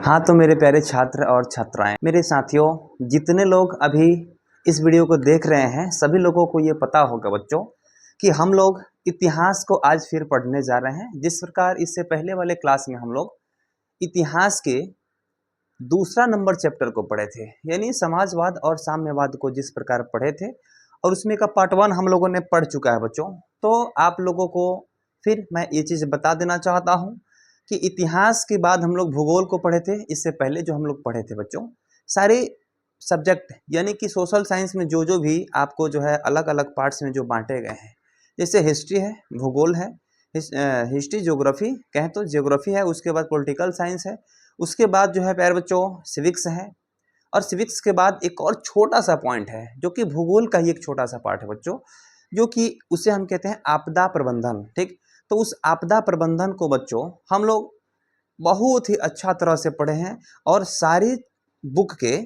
हाँ तो मेरे प्यारे छात्र और छात्राएं, मेरे साथियों, जितने लोग अभी इस वीडियो को देख रहे हैं सभी लोगों को ये पता होगा बच्चों कि हम लोग इतिहास को आज फिर पढ़ने जा रहे हैं। जिस प्रकार इससे पहले वाले क्लास में हम लोग इतिहास के दूसरा नंबर चैप्टर को पढ़े थे, यानी समाजवाद और साम्यवाद को जिस प्रकार पढ़े थे, और उसमें का पार्ट 1 हम लोगों ने पढ़ चुका है बच्चों। तो आप लोगों को फिर मैं ये चीज़ बता देना चाहता हूँ कि इतिहास के बाद हम लोग भूगोल को पढ़े थे। इससे पहले जो हम लोग पढ़े थे बच्चों, सारे सब्जेक्ट यानी कि सोशल साइंस में जो भी आपको जो है अलग अलग पार्ट्स में जो बांटे गए हैं, जैसे हिस्ट्री है, भूगोल है, हिस्ट्री ज्योग्राफी कहें तो ज्योग्राफी है, उसके बाद पॉलिटिकल साइंस है, उसके बाद जो है प्यारे बच्चों सिविक्स है, और सिविक्स के बाद एक और छोटा सा पॉइंट है जो कि भूगोल का ही एक छोटा सा पार्ट है बच्चों, जो कि उसे हम कहते हैं आपदा प्रबंधन। ठीक, तो उस आपदा प्रबंधन को बच्चों हम लोग बहुत ही अच्छा तरह से पढ़े हैं, और सारी बुक के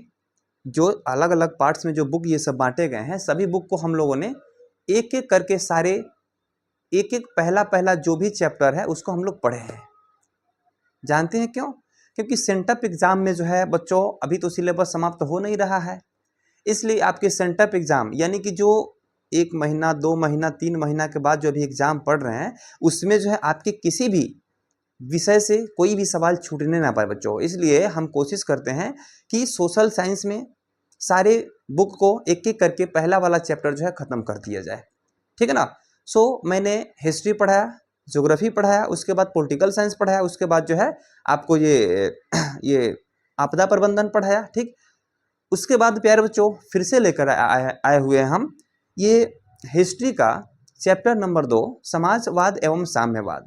जो अलग अलग पार्ट्स में जो बुक ये सब बांटे गए हैं, सभी बुक को हम लोगों ने एक एक करके सारे एक एक पहला पहला जो भी चैप्टर है उसको हम लोग पढ़े हैं। जानते हैं क्यों? क्योंकि सेंटअप एग्जाम में जो है बच्चों अभी तो सिलेबस समाप्त हो नहीं रहा है, इसलिए आपके सेंटअप एग्जाम यानी कि जो 1 महीना 2 महीना 3 महीना के बाद जो अभी एग्जाम पढ़ रहे हैं, उसमें जो है आपके किसी भी विषय से कोई भी सवाल छूटने ना पाए बच्चों। इसलिए हम कोशिश करते हैं कि सोशल साइंस में सारे बुक को एक एक करके पहला वाला चैप्टर जो है ख़त्म कर दिया जाए। ठीक है ना? मैंने हिस्ट्री पढ़ाया, ज्योग्राफी पढ़ाया, उसके बाद पॉलिटिकल साइंस पढ़ाया, उसके बाद जो है आपको ये आपदा प्रबंधन पढ़ाया। ठीक, उसके बाद प्यारे बच्चों फिर से लेकर आए हुए हैं हम ये हिस्ट्री का चैप्टर नंबर 2 समाजवाद एवं साम्यवाद,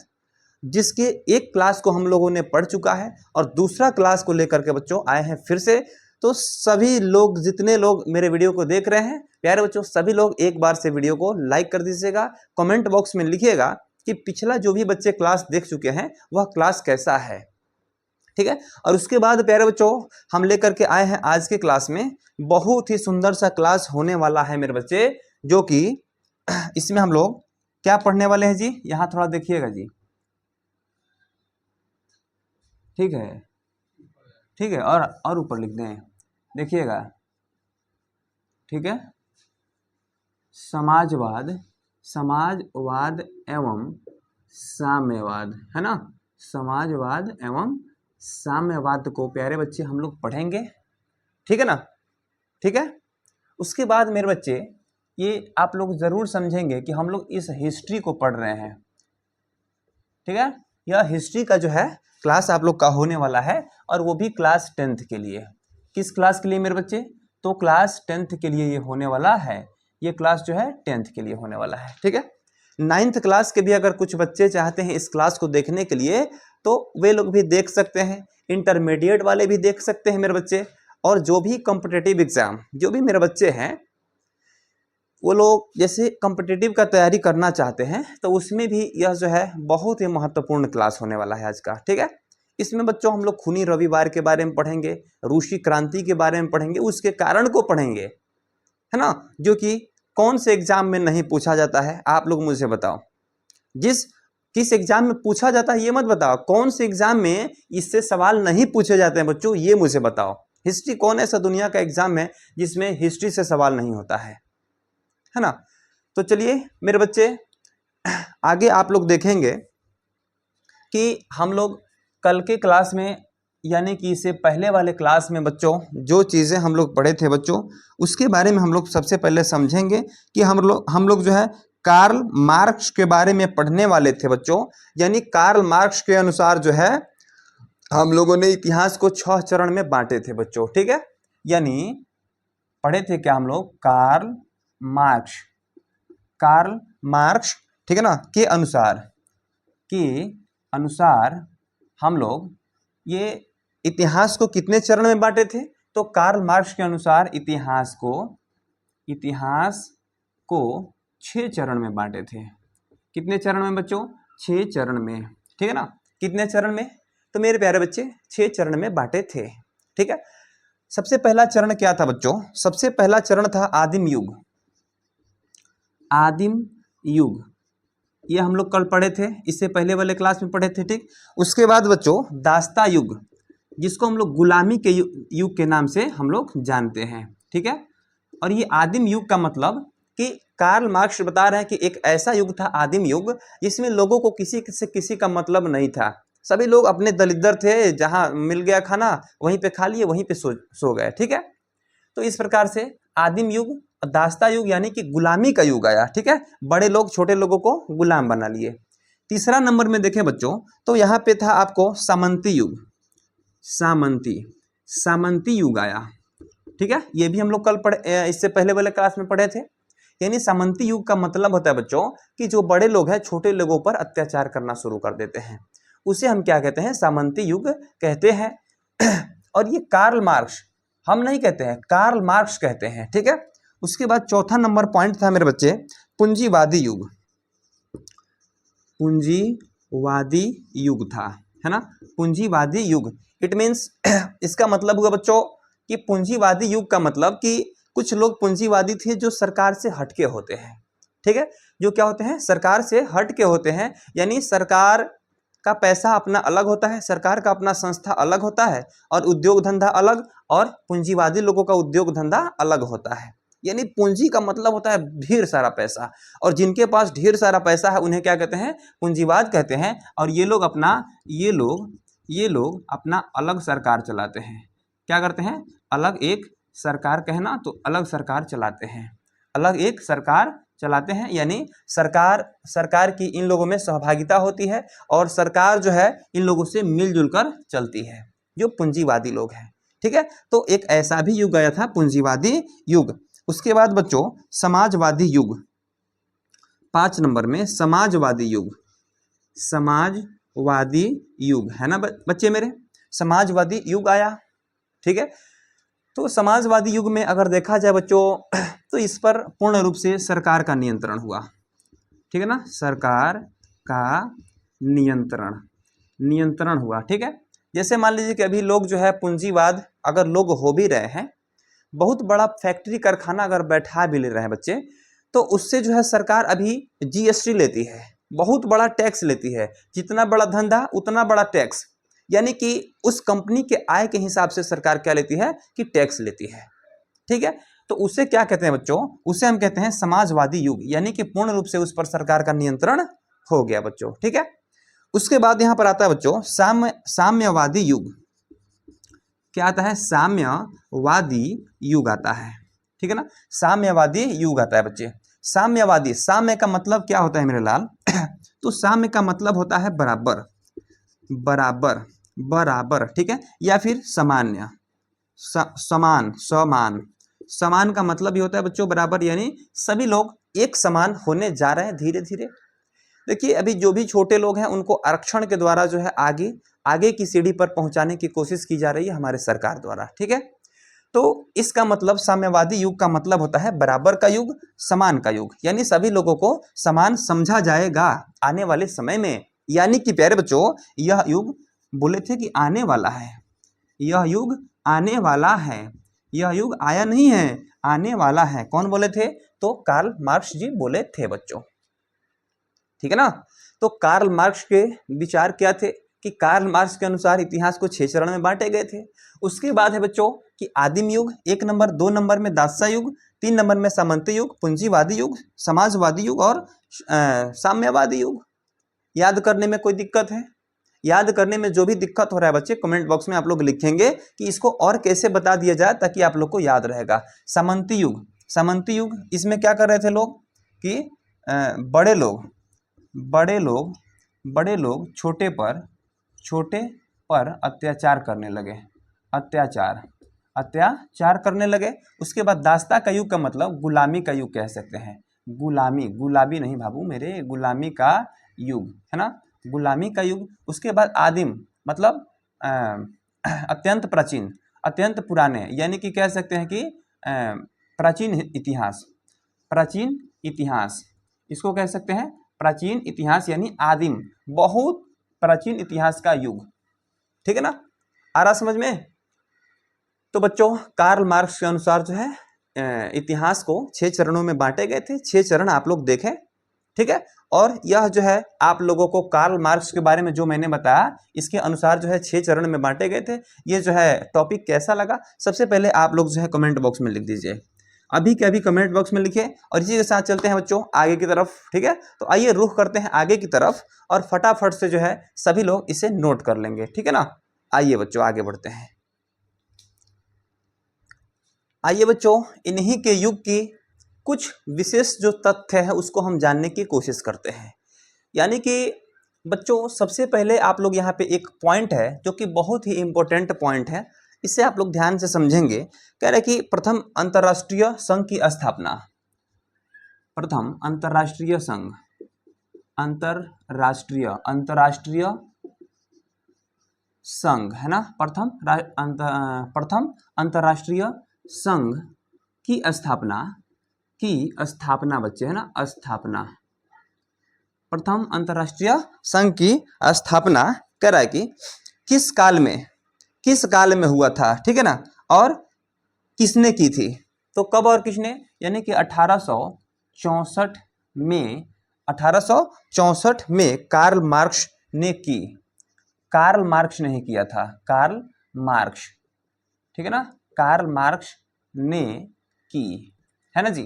जिसके एक क्लास को हम लोगों ने पढ़ चुका है और दूसरा क्लास को लेकर के बच्चों आए हैं फिर से। तो सभी लोग, जितने लोग मेरे वीडियो को देख रहे हैं प्यारे बच्चों, सभी लोग एक बार से वीडियो को लाइक कर दीजिएगा, कमेंट बॉक्स में लिखिएगा कि पिछला जो भी बच्चे क्लास देख चुके हैं वह क्लास कैसा है। ठीक है, और उसके बाद प्यारे बच्चों हम लेकर के आए हैं आज के क्लास में बहुत ही सुंदर सा क्लास होने वाला है मेरे बच्चे, जो कि इसमें हम लोग क्या पढ़ने वाले हैं जी, यहाँ थोड़ा देखिएगा जी। ठीक है, ठीक है, और ऊपर लिख दें, देखिएगा। ठीक है, समाजवाद, समाजवाद एवं साम्यवाद, है ना? समाजवाद एवं साम्यवाद को प्यारे बच्चे हम लोग पढ़ेंगे। ठीक है ना? ठीक है, उसके बाद मेरे बच्चे ये आप लोग जरूर समझेंगे कि हम लोग इस हिस्ट्री को पढ़ रहे हैं। ठीक है, यह हिस्ट्री का जो है क्लास आप लोग का होने वाला है, और वो भी क्लास 10th के लिए। किस क्लास के लिए मेरे बच्चे? तो क्लास 10th के लिए ये होने वाला है। ये क्लास जो है 10th के लिए होने वाला है। ठीक है, 9th क्लास के भी अगर कुछ बच्चे चाहते हैं इस क्लास को देखने के लिए तो वे लोग भी देख सकते हैं, इंटरमीडिएट वाले भी देख सकते हैं मेरे बच्चे, और जो भी कॉम्पिटिटिव एग्जाम जो भी मेरे बच्चे हैं वो लोग जैसे कॉम्पिटिटिव का तैयारी करना चाहते हैं तो उसमें भी यह जो है बहुत ही महत्वपूर्ण क्लास होने वाला है आज का। ठीक है, इसमें बच्चों हम लोग खूनी रविवार के बारे में पढ़ेंगे, रूसी क्रांति के बारे में पढ़ेंगे, उसके कारण को पढ़ेंगे, है ना? जो कि कौन से एग्जाम में नहीं पूछा जाता है, आप लोग मुझे बताओ। किस एग्जाम में पूछा जाता है ये मत बताओ, कौन से एग्जाम में इससे सवाल नहीं पूछे जाते हैं बच्चों, ये मुझे बताओ। हिस्ट्री कौन ऐसा दुनिया का एग्जाम है जिसमें हिस्ट्री से सवाल नहीं होता है ना? तो चलिए मेरे बच्चे आगे आप लोग देखेंगे कि हम लोग कल के क्लास में यानी कि इससे पहले वाले क्लास में बच्चों जो चीज़ें हम लोग पढ़े थे बच्चों, उसके बारे में हम लोग सबसे पहले समझेंगे कि हम लोग जो है कार्ल मार्क्स के बारे में पढ़ने वाले थे बच्चों। यानी कार्ल मार्क्स के अनुसार जो है हम लोगों ने इतिहास को 6 चरण में बांटे थे बच्चों। ठीक है, यानी पढ़े थे क्या हम लोग? कार्ल मार्क्स, ठीक है ना, के अनुसार हम लोग ये इतिहास को कितने चरण में बांटे थे? तो कार्ल मार्क्स के अनुसार इतिहास को 6 चरण में बांटे थे। कितने चरण में बच्चों? 6 चरण में। ठीक है ना, कितने चरण में? तो मेरे प्यारे बच्चे 6 चरण में बांटे थे। ठीक है, सबसे पहला चरण क्या था बच्चों? सबसे पहला चरण था आदिम युग, ये हम लोग कल पढ़े थे, इससे पहले वाले क्लास में पढ़े थे। ठीक, उसके बाद बच्चों दास्ता जिसको हम लोग गुलामी के युग के नाम से हम लोग जानते हैं। ठीक है, और ये आदिम युग का मतलब कि कार्ल मार्क्स बता रहे हैं कि एक ऐसा युग था आदिम युग जिसमें लोगों को किसी से किसी का मतलब नहीं था। सभी लोग अपने दलिद्र थे, जहां मिल गया खाना वहीं पे खा लिए, वहीं पे सो गए। ठीक है, तो इस प्रकार से आदिम युग, दास्ता युग यानी कि गुलामी का युग आया। ठीक है, बड़े लोग छोटे लोगों को गुलाम बना लिए। तीसरा नंबर में देखें बच्चों तो यहाँ पे था आपको सामंती युग। सामंती युग आया। ठीक है, ये भी हम लोग कल पढ़े, इससे पहले वाले क्लास में पढ़े थे। यानी सामंती युग का मतलब होता है बच्चों कि जो बड़े लोग हैं छोटे लोगों पर अत्याचार करना शुरू कर देते हैं, उसे हम क्या कहते हैं, सामंती युग कहते हैं। और ये कार्ल मार्क्स, हम नहीं कहते हैं, कार्ल मार्क्स कहते हैं। ठीक है, उसके बाद चौथा नंबर पॉइंट था मेरे बच्चे पूंजीवादी युग। पूंजीवादी युग था, है ना, पूंजीवादी युग। इट मीन्स इसका मतलब हुआ बच्चों कि पूंजीवादी युग का मतलब कि कुछ लोग पूंजीवादी थे जो सरकार से हटके होते हैं। ठीक है, जो क्या होते हैं, सरकार से हटके होते हैं, यानी सरकार का पैसा अपना अलग होता है, सरकार का अपना संस्था अलग होता है, और उद्योग धंधा अलग, और पूंजीवादी लोगों का उद्योग धंधा अलग होता है। यानी पूंजी का मतलब होता है ढेर सारा पैसा, और जिनके पास ढेर सारा पैसा है उन्हें क्या कहते हैं, पूंजीवाद कहते हैं। और ये लोग अपना अलग सरकार चलाते हैं। क्या करते हैं, अलग एक सरकार, कहना तो अलग सरकार चलाते हैं, अलग एक सरकार चलाते हैं। यानी सरकार की इन लोगों में सहभागिता होती है, और सरकार जो है इन लोगों से मिलजुल कर चलती है, जो पूंजीवादी लोग हैं। ठीक है, तो एक ऐसा भी युग आया था, पूंजीवादी युग। उसके बाद बच्चों समाजवादी युग, 5 नंबर में समाजवादी युग। समाजवादी युग है ना बच्चे मेरे, समाजवादी युग आया। ठीक है, तो समाजवादी युग में अगर देखा जाए बच्चों तो इस पर पूर्ण रूप से सरकार का नियंत्रण हुआ। ठीक है ना, सरकार का नियंत्रण हुआ। ठीक है, जैसे मान लीजिए कि अभी लोग जो है पूंजीवाद अगर लोग हो भी रहे हैं, बहुत बड़ा फैक्ट्री कारखाना अगर बैठा भी ले रहे हैं बच्चे, तो उससे जो है सरकार अभी जीएसटी लेती है, बहुत बड़ा टैक्स लेती है। जितना बड़ा धंधा उतना बड़ा टैक्स, यानी कि उस कंपनी के आय के हिसाब से सरकार क्या लेती है कि टैक्स लेती है। ठीक है, तो उसे क्या कहते हैं बच्चों, उसे हम कहते हैं समाजवादी युग, यानी कि पूर्ण रूप से उस पर सरकार का नियंत्रण हो गया बच्चों। ठीक है, उसके बाद यहां पर आता है बच्चों साम्यवादी युग। क्या आता है, साम्यवादी युग आता है। ठीक है ना, साम्यवादी युग आता है बच्चे। साम्यवादी, साम्य का मतलब क्या होता है मेरे लाल तो साम्य का मतलब होता है बराबर, बराबर, बराबर। ठीक है, या फिर सामान्य, समान, समान। समान का मतलब ये होता है बच्चों बराबर, यानी सभी लोग एक समान होने जा रहे हैं धीरे धीरे। देखिए अभी जो भी छोटे लोग हैं उनको आरक्षण के द्वारा जो है आगे आगे की सीढ़ी पर पहुंचाने की कोशिश की जा रही है हमारे सरकार द्वारा। ठीक है, तो इसका मतलब साम्यवादी युग का मतलब होता है बराबर का युग, समान का युग, यानी सभी लोगों को समान समझा जाएगा आने वाले समय में। यानी कि प्यारे बच्चों यह युग बोले थे कि आने वाला है, यह युग आने वाला है, यह युग आया नहीं है, आने वाला है। कौन बोले थे, तो कार्ल मार्क्स जी बोले थे बच्चों। ठीक है ना, तो कार्ल मार्क्स के विचार क्या थे कि कार्ल मार्क्स के अनुसार इतिहास को 6 चरण में बांटे गए थे। उसके बाद है बच्चों कि आदिम युग 1 नंबर, 2 नंबर में दास्ता युग, 3 नंबर में सामंती युग, पूंजीवादी युग, समाजवादी युग और साम्यवादी युग। याद करने में कोई दिक्कत है, याद करने में जो भी दिक्कत हो रहा है बच्चे कमेंट बॉक्स में आप लोग लिखेंगे कि इसको और कैसे बता दिया जाए ताकि आप लोग को याद रहेगा। सामंती युग, सामंती युग इसमें क्या कर रहे थे लोग कि बड़े लोग छोटे पर अत्याचार करने लगे, अत्याचार करने लगे। उसके बाद दास्ता का युग का मतलब गुलामी का युग कह सकते हैं, गुलामी नहीं बाबू मेरे, गुलामी का युग है ना, गुलामी का युग। उसके बाद आदिम मतलब अत्यंत प्राचीन, अत्यंत पुराने, यानी कि कह सकते हैं कि प्राचीन इतिहास इसको कह सकते हैं प्राचीन इतिहास, यानी आदिम, बहुत प्राचीन इतिहास का युग। ठीक है ना, आ रहा समझ में। तो बच्चों कार्ल मार्क्स के अनुसार जो है इतिहास को 6 चरणों में बांटे गए थे। 6 चरण आप लोग देखें, ठीक है। और यह जो है आप लोगों को कार्ल मार्क्स के बारे में जो मैंने बताया इसके अनुसार जो है 6 चरण में बांटे गए थे। ये जो है टॉपिक कैसा लगा सबसे पहले आप लोग जो है कमेंट बॉक्स में लिख दीजिए, अभी के अभी कमेंट बॉक्स में लिखे। और इसी के साथ चलते हैं बच्चों आगे की तरफ, ठीक है। तो आइए रुख करते हैं आगे की तरफ और फटाफट से जो है सभी लोग इसे नोट कर लेंगे, ठीक है ना। आइए बच्चों आगे बढ़ते हैं। आइए बच्चों इन्हीं के युग की कुछ विशेष जो तथ्य है उसको हम जानने की कोशिश करते हैं। यानी कि बच्चों सबसे पहले आप लोग यहाँ पे एक पॉइंट है जो कि बहुत ही इंपॉर्टेंट पॉइंट है, इसे आप लोग ध्यान से समझेंगे। कह रहे कि प्रथम अंतर्राष्ट्रीय संघ की स्थापना, प्रथम अंतर्राष्ट्रीय संघ, अंतर्राष्ट्रीय संघ है ना, प्रथम अंतर्राष्ट्रीय संघ की स्थापना बच्चे है ना, स्थापना, प्रथम अंतर्राष्ट्रीय संघ की स्थापना कह रहा है कि किस काल में हुआ था, ठीक है ना, और किसने की थी। तो कब और किसने, यानी कि 1864 में कार्ल मार्क्स ने की। कार्ल मार्क्स ने ही किया था, कार्ल मार्क्स, ठीक है ना, कार्ल मार्क्स ने की, है ना जी।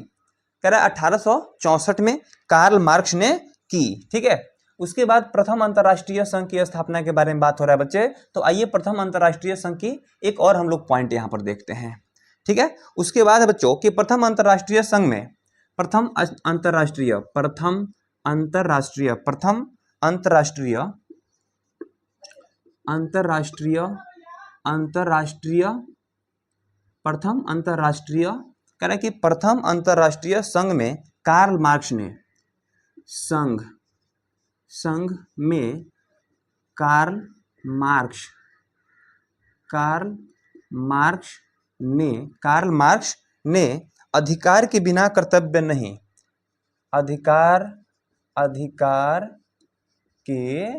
कह रहा है 1864 में कार्ल मार्क्स ने की, ठीक है। उसके बाद प्रथम अंतर्राष्ट्रीय संघ की स्थापना के बारे में बात हो रहा है बच्चे। तो आइए प्रथम अंतर्राष्ट्रीय संघ की एक और हम लोग पॉइंट यहां पर देखते हैं, ठीक है। उसके बाद है बच्चों कि प्रथम अंतर्राष्ट्रीय संघ में प्रथम अंतर्राष्ट्रीय कह रहा है कि प्रथम अंतर्राष्ट्रीय संघ में कार्ल मार्क्स ने संघ में कार्ल मार्क्स ने अधिकार के बिना कर्तव्य नहीं, अधिकार के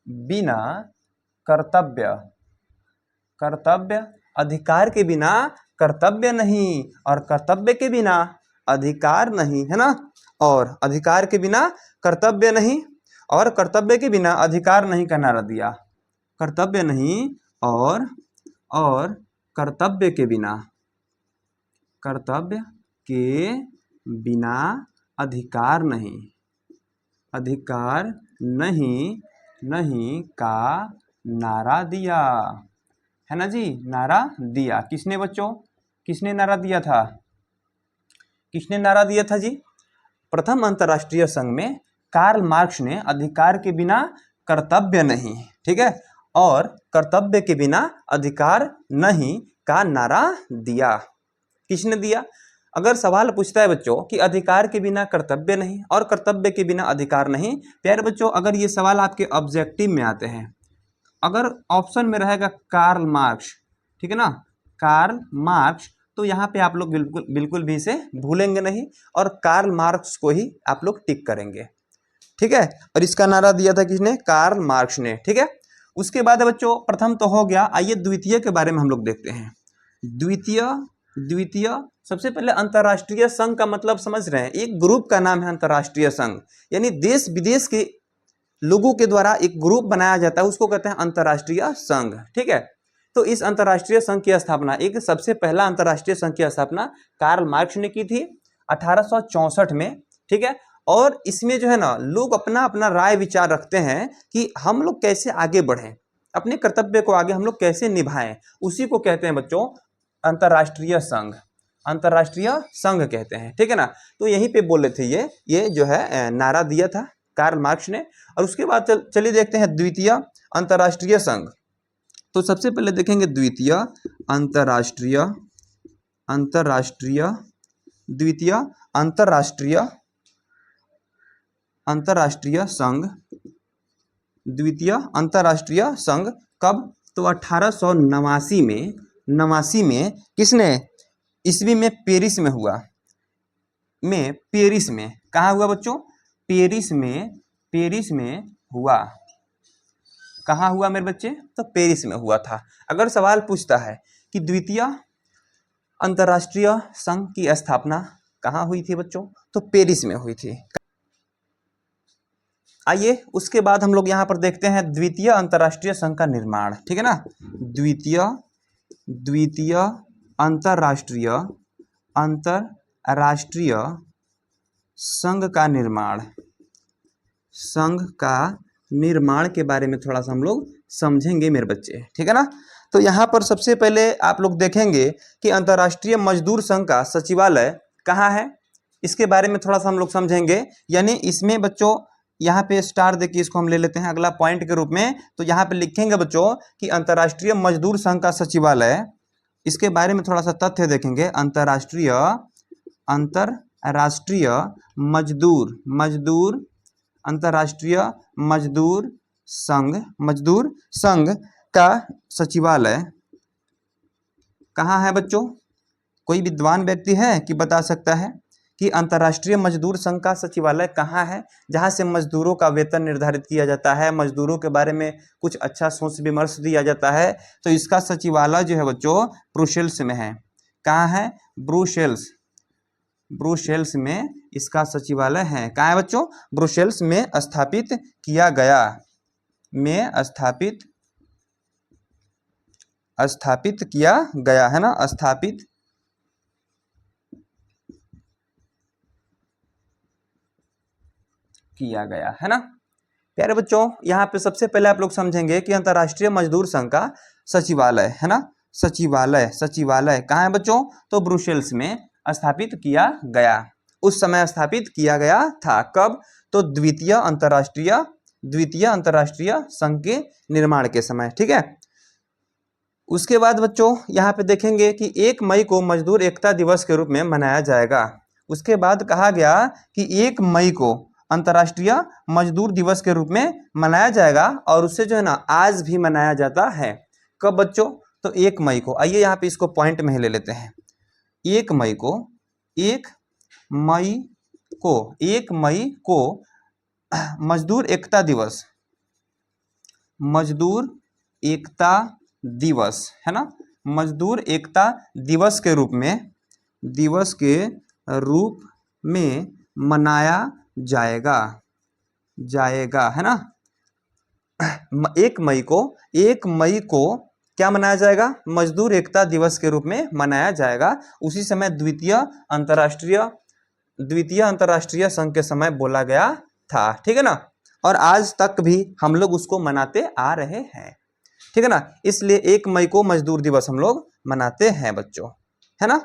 बिना कर्तव्य, अधिकार के बिना कर्तव्य नहीं और कर्तव्य के बिना अधिकार नहीं, है ना। और अधिकार के बिना कर्तव्य नहीं और कर्तव्य के बिना अधिकार नहीं का नारा दिया, कर्तव्य नहीं और कर्तव्य के बिना अधिकार नहीं का नारा दिया, है ना जी। नारा दिया किसने बच्चों, किसने नारा दिया था, जी। प्रथम अंतर्राष्ट्रीय संघ में कार्ल मार्क्स ने अधिकार के बिना कर्तव्य नहीं, ठीक है, और कर्तव्य के बिना अधिकार नहीं का नारा दिया। किसने दिया। अगर सवाल पूछता है बच्चों कि अधिकार के बिना कर्तव्य नहीं और कर्तव्य के बिना अधिकार नहीं, प्यारे बच्चों अगर ये सवाल आपके ऑब्जेक्टिव में आते हैं, अगर ऑप्शन में रहेगा कार्ल मार्क्स, ठीक है ना, कार्ल मार्क्स, तो यहाँ पे आप लोग बिल्कुल भी इसे भूलेंगे नहीं और कार्ल मार्क्स को ही आप लोग टिक करेंगे, ठीक है। और इसका नारा दिया था किसने, कार्ल मार्क्स ने, ठीक है। उसके बाद बच्चों प्रथम तो हो गया, आइए द्वितीय के बारे में हम लोग देखते हैं। द्वितीय सबसे पहले अंतर्राष्ट्रीय संघ का मतलब समझ रहे हैं, एक ग्रुप का नाम है अंतर्राष्ट्रीय संघ, यानी देश विदेश के लोगों के द्वारा एक ग्रुप बनाया जाता है, उसको कहते हैं अंतर्राष्ट्रीय संघ, ठीक है। तो इस अंतर्राष्ट्रीय संघ की स्थापना, एक सबसे पहला अंतर्राष्ट्रीय संघ की स्थापना कार्ल मार्क्स ने की थी 1864 में, ठीक है। और इसमें जो है ना लोग अपना अपना राय विचार रखते हैं कि हम लोग कैसे आगे बढ़ें, अपने कर्तव्य को आगे हम लोग कैसे निभाएं, उसी को कहते हैं बच्चों अंतर्राष्ट्रीय संघ, कहते हैं, ठीक है ना। तो यहीं पे बोले थे ये जो है नारा दिया था कार्ल मार्क्स ने। और उसके बाद चलिए देखते हैं द्वितीय अंतर्राष्ट्रीय संघ। तो सबसे पहले देखेंगे द्वितीय अंतर्राष्ट्रीय संघ कब, तो 1889 में किसने, ईस्वी में पेरिस में हुआ, कहाँ हुआ बच्चों, पेरिस में हुआ, कहाँ हुआ मेरे बच्चे, तो पेरिस में हुआ था। अगर सवाल पूछता है कि द्वितीय अंतर्राष्ट्रीय संघ की स्थापना कहाँ हुई थी बच्चों? तो पेरिस में हुई थी। आइए उसके बाद हम लोग यहाँ पर देखते हैं द्वितीय अंतर्राष्ट्रीय संघ का निर्माण, ठीक है ना। द्वितीय अंतर्राष्ट्रीय संघ का निर्माण, संघ का निर्माण के बारे में थोड़ा सा हम लोग समझेंगे मेरे बच्चे, ठीक है ना। तो यहाँ पर सबसे पहले आप लोग देखेंगे कि अंतर्राष्ट्रीय मजदूर संघ का सचिवालय कहाँ है, इसके बारे में थोड़ा सा हम लोग समझेंगे। यानी इसमें बच्चों यहाँ पे स्टार देखिए, इसको हम ले लेते हैं अगला पॉइंट के रूप में। तो यहाँ पे लिखेंगे बच्चों कि अंतर्राष्ट्रीय मजदूर संघ का सचिवालय, इसके बारे में थोड़ा सा तथ्य देखेंगे। अंतर्राष्ट्रीय अंतर्राष्ट्रीय मजदूर संघ का सचिवालय कहाँ है बच्चों? कोई विद्वान व्यक्ति है कि बता सकता है कि अंतर्राष्ट्रीय मजदूर संघ का सचिवालय कहाँ है, जहाँ से मजदूरों का वेतन निर्धारित किया जाता है, मजदूरों के बारे में कुछ अच्छा सोच विमर्श दिया जाता है। तो इसका सचिवालय जो है बच्चों ब्रुसेल्स में है। कहाँ है? ब्रुसेल्स में इसका सचिवालय है। कहाँ है बच्चों? ब्रुसेल्स में स्थापित किया गया, स्थापित किया गया है ना, स्थापित किया गया है ना। प्यारे बच्चों यहाँ पे सबसे पहले आप लोग समझेंगे कि अंतर्राष्ट्रीय मजदूर संघ का सचिवालय है ना, सचिवालय कहाँ है बच्चों? तो ब्रुसेल्स में स्थापित किया गया, उस समय स्थापित किया गया था। कब? तो द्वितीय अंतर्राष्ट्रीय संघ के निर्माण के समय, ठीक है। उसके बाद बच्चों यहाँ पे देखेंगे कि 1 मई को मजदूर एकता दिवस के रूप में मनाया जाएगा। उसके बाद कहा गया कि 1 मई को अंतर्राष्ट्रीय मजदूर दिवस के रूप में मनाया जाएगा, और उससे जो है ना आज भी मनाया जाता है। कब बच्चों? तो 1 मई को। आइए यहाँ पे इसको पॉइंट में ही ले लेते हैं। 1 मई को मजदूर एकता दिवस है ना, मजदूर एकता दिवस के रूप में मनाया जाएगा है ना। 1 मई को क्या मनाया जाएगा? मजदूर एकता दिवस के रूप में मनाया जाएगा। उसी समय द्वितीय अंतर्राष्ट्रीय संघ के समय बोला गया था, ठीक है ना। और आज तक भी हम लोग उसको मनाते आ रहे हैं, ठीक है ना। इसलिए 1 मई को मजदूर दिवस हम लोग मनाते हैं बच्चों, है ना।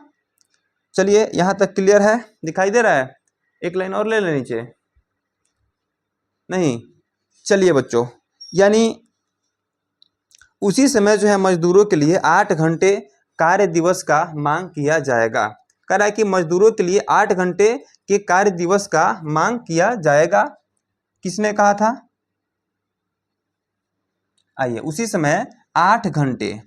चलिए यहां तक क्लियर है? दिखाई दे रहा है? एक लाइन और ले ले नीचे, नहीं। चलिए बच्चों, यानी उसी समय जो है मजदूरों के लिए 8 घंटे कार्य दिवस का मांग किया जाएगा। कह रहा है कि मजदूरों के लिए 8 घंटे के कार्य दिवस का मांग किया जाएगा। किसने कहा था? आइए, उसी समय 8 घंटे,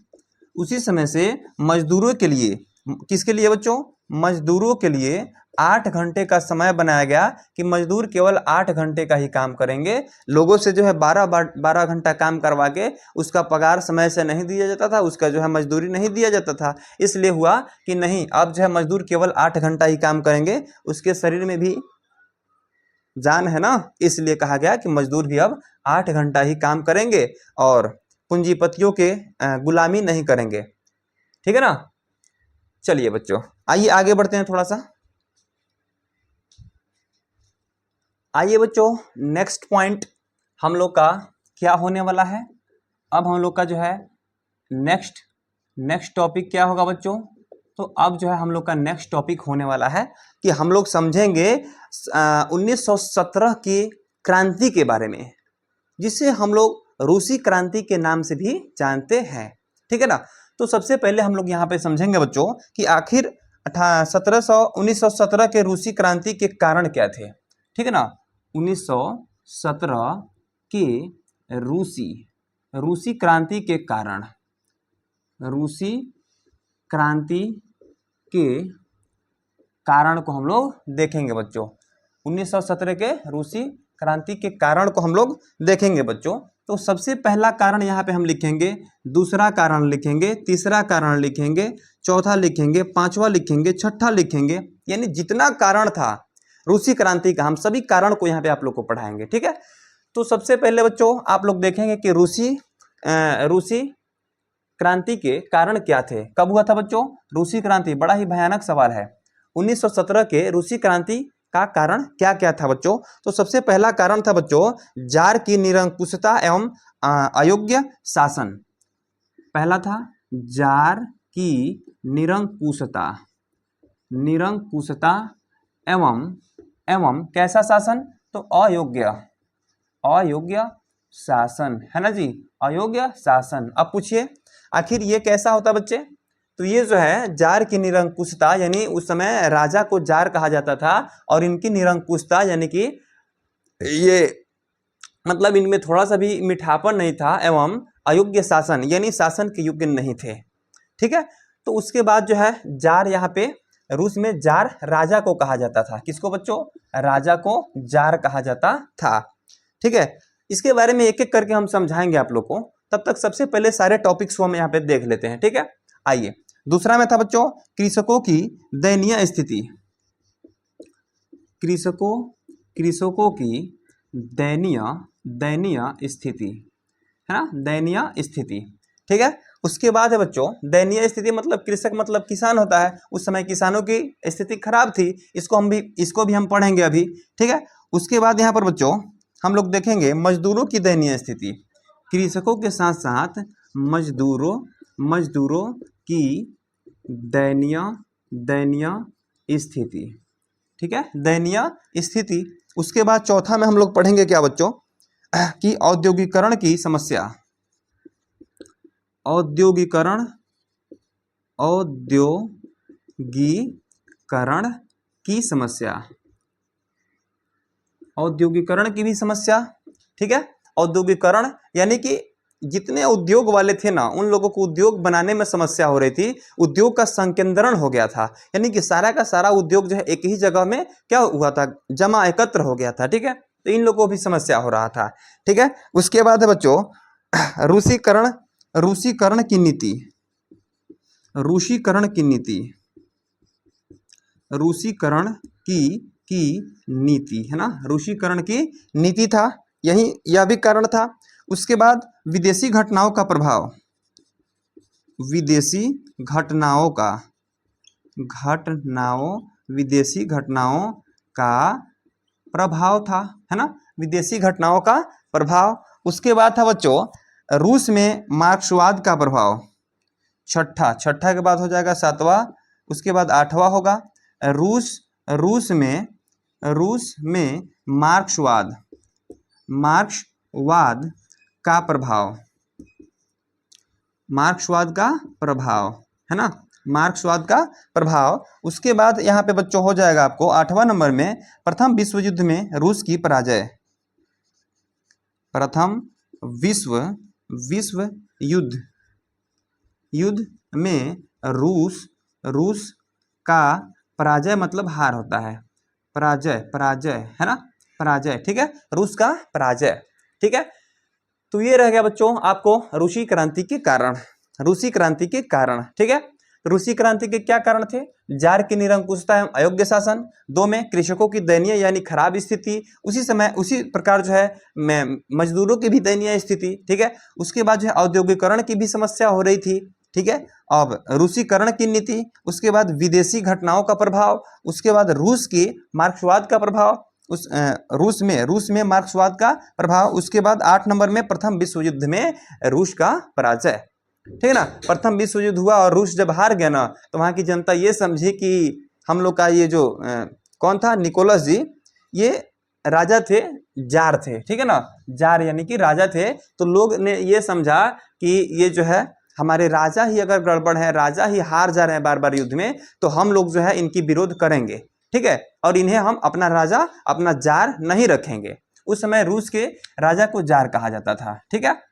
उसी समय से मजदूरों के लिए, किसके लिए बच्चों? मजदूरों के लिए 8 घंटे का समय बनाया गया कि मजदूर केवल 8 घंटे का ही काम करेंगे। लोगों से जो है 12 घंटा काम करवा के उसका पगार समय से नहीं दिया जाता था, उसका जो है मजदूरी नहीं दिया जाता था। इसलिए हुआ कि नहीं, अब जो है मजदूर केवल 8 घंटा ही काम करेंगे। उसके शरीर में भी जान है ना, इसलिए कहा गया कि मजदूर भी अब 8 घंटा ही काम करेंगे और पूंजीपतियों के गुलामी नहीं करेंगे, ठीक है ना। चलिए बच्चों, आइए आगे बढ़ते हैं थोड़ा सा। आइए बच्चों, नेक्स्ट पॉइंट हम लोग का क्या होने वाला है? अब हम लोग का जो है नेक्स्ट टॉपिक क्या होगा बच्चों? तो अब जो है हम लोग का नेक्स्ट टॉपिक होने वाला है कि हम लोग समझेंगे 1917 की क्रांति के बारे में, जिसे हम लोग रूसी क्रांति के नाम से भी जानते हैं, ठीक है ना। तो सबसे पहले हम लोग यहाँ पे समझेंगे बच्चों कि आखिर 1917 के रूसी क्रांति के कारण क्या थे, ठीक है ना। 1917 के रूसी क्रांति के कारण, रूसी क्रांति के कारण को हम लोग देखेंगे बच्चों। 1917 के रूसी क्रांति के कारण को हम लोग देखेंगे बच्चों। तो सबसे पहला कारण यहाँ पे हम लिखेंगे, दूसरा कारण लिखेंगे, तीसरा कारण लिखेंगे, चौथा लिखेंगे, पांचवा लिखेंगे, छठा लिखेंगे, यानी जितना कारण था रूसी क्रांति का, हम सभी कारण को यहाँ पे आप लोग को पढ़ाएंगे। ठीक है, तो सबसे पहले बच्चों आप लोग देखेंगे कि रूसी क्रांति के कारण क्या थे, कब हुआ था बच्चों रूसी क्रांति। बड़ा ही भयानक सवाल है। 1917 के रूसी क्रांति का कारण क्या क्या था बच्चों। तो सबसे पहला कारण था बच्चों जार की निरंकुशता एवं अयोग्य शासन। पहला था जार की निरंकुशता एवं कैसा शासन, तो अयोग्य शासन है ना जी, अयोग्य शासन। अब पूछिए आखिर ये कैसा होता बच्चे, तो ये जो है जार की निरंकुशता, यानी उस समय राजा को जार कहा जाता था, और इनकी निरंकुशता यानी कि ये मतलब इनमें थोड़ा सा भी मिठापन नहीं था, एवं अयोग्य शासन यानी शासन के योग्य नहीं थे। ठीक है, तो उसके बाद जो है जार, यहाँ पे रूस में जार राजा को कहा जाता था। किसको बच्चों, राजा को जार कहा जाता था। ठीक है, इसके बारे में एक एक करके हम समझाएंगे आप लोग को, तब तक सबसे पहले सारे टॉपिक्स को हम यहाँ पे देख लेते हैं। ठीक है, आइए। दूसरा में था बच्चों कृषकों की दयनीय स्थिति। कृषकों की दयनीय स्थिति है ना, दयनीय स्थिति। ठीक है, उसके बाद है बच्चों दयनीय स्थिति मतलब कृषक मतलब किसान होता है, उस समय किसानों की स्थिति खराब थी, इसको भी हम पढ़ेंगे अभी। ठीक है, उसके बाद यहाँ पर बच्चों हम लोग देखेंगे मजदूरों की दयनीय स्थिति। कृषकों के साथ साथ मजदूरों की दयनीय स्थिति। ठीक है, दयनीय स्थिति। उसके बाद चौथा में हम लोग पढ़ेंगे क्या बच्चों कि औद्योगिकरण की समस्या। औद्योगिकरण की भी समस्या। ठीक है, औद्योगिकरण यानी कि जितने उद्योग वाले थे ना, उन लोगों को उद्योग बनाने में समस्या हो रही थी, उद्योग का संकेंद्रण हो गया था, यानी कि सारा का सारा उद्योग जो है एक ही जगह में क्या हुआ था, जमा एकत्र हो गया था। ठीक है, तो इन लोगों को भी समस्या हो रहा था। ठीक है, उसके बाद है बच्चों रूसीकरण की नीति है ना, रूसीकरण की नीति था, यह भी कारण था। उसके बाद विदेशी घटनाओं का प्रभाव, विदेशी घटनाओं का प्रभाव था, है ना, विदेशी घटनाओं का प्रभाव। उसके बाद था बच्चों रूस में मार्क्सवाद का प्रभाव। छठा के बाद हो जाएगा सातवां, उसके बाद आठवां होगा रूस में मार्क्सवाद का प्रभाव है ना, मार्क्सवाद का प्रभाव। उसके बाद यहाँ पे बच्चों हो जाएगा आपको 8वां नंबर में प्रथम विश्व युद्ध में रूस की पराजय। प्रथम विश्व युद्ध में रूस का पराजय मतलब हार होता है, पराजय है ना, पराजय। ठीक है, रूस का पराजय। ठीक है, तो ये रह गया बच्चों आपको रूसी क्रांति के कारण। ठीक है, रूसी क्रांति के क्या कारण थे, जार की निरंकुशता एवं अयोग्य शासन, 2 में कृषकों की दयनीय यानी खराब स्थिति, उसी प्रकार जो है मजदूरों की भी दयनीय स्थिति। ठीक है, उसके बाद जो है औद्योगिकरण की भी समस्या हो रही थी। ठीक है, अब रूसीकरण की नीति, उसके बाद विदेशी घटनाओं का प्रभाव, उसके बाद रूस की मार्क्सवाद का प्रभाव, रूस में मार्क्सवाद का प्रभाव। उसके बाद 8 नंबर में प्रथम विश्व युद्ध में रूस का पराजय। ठीक है ना, प्रथम विश्व युद्ध हुआ और रूस जब हार गया ना, तो वहां की जनता ये समझी कि हम लोग का ये जो कौन था, निकोलस जी, ये राजा थे, जार थे। ठीक है ना, जार यानी कि राजा थे, तो लोग ने ये समझा कि ये जो है हमारे राजा ही अगर गड़बड़ है, राजा ही हार जा रहे हैं बार बार युद्ध में, तो हम लोग जो है इनकी विरोध करेंगे। ठीक है, और इन्हें हम अपना राजा, अपना जार नहीं रखेंगे। उस समय रूस के राजा को जार कहा जाता था। ठीक है,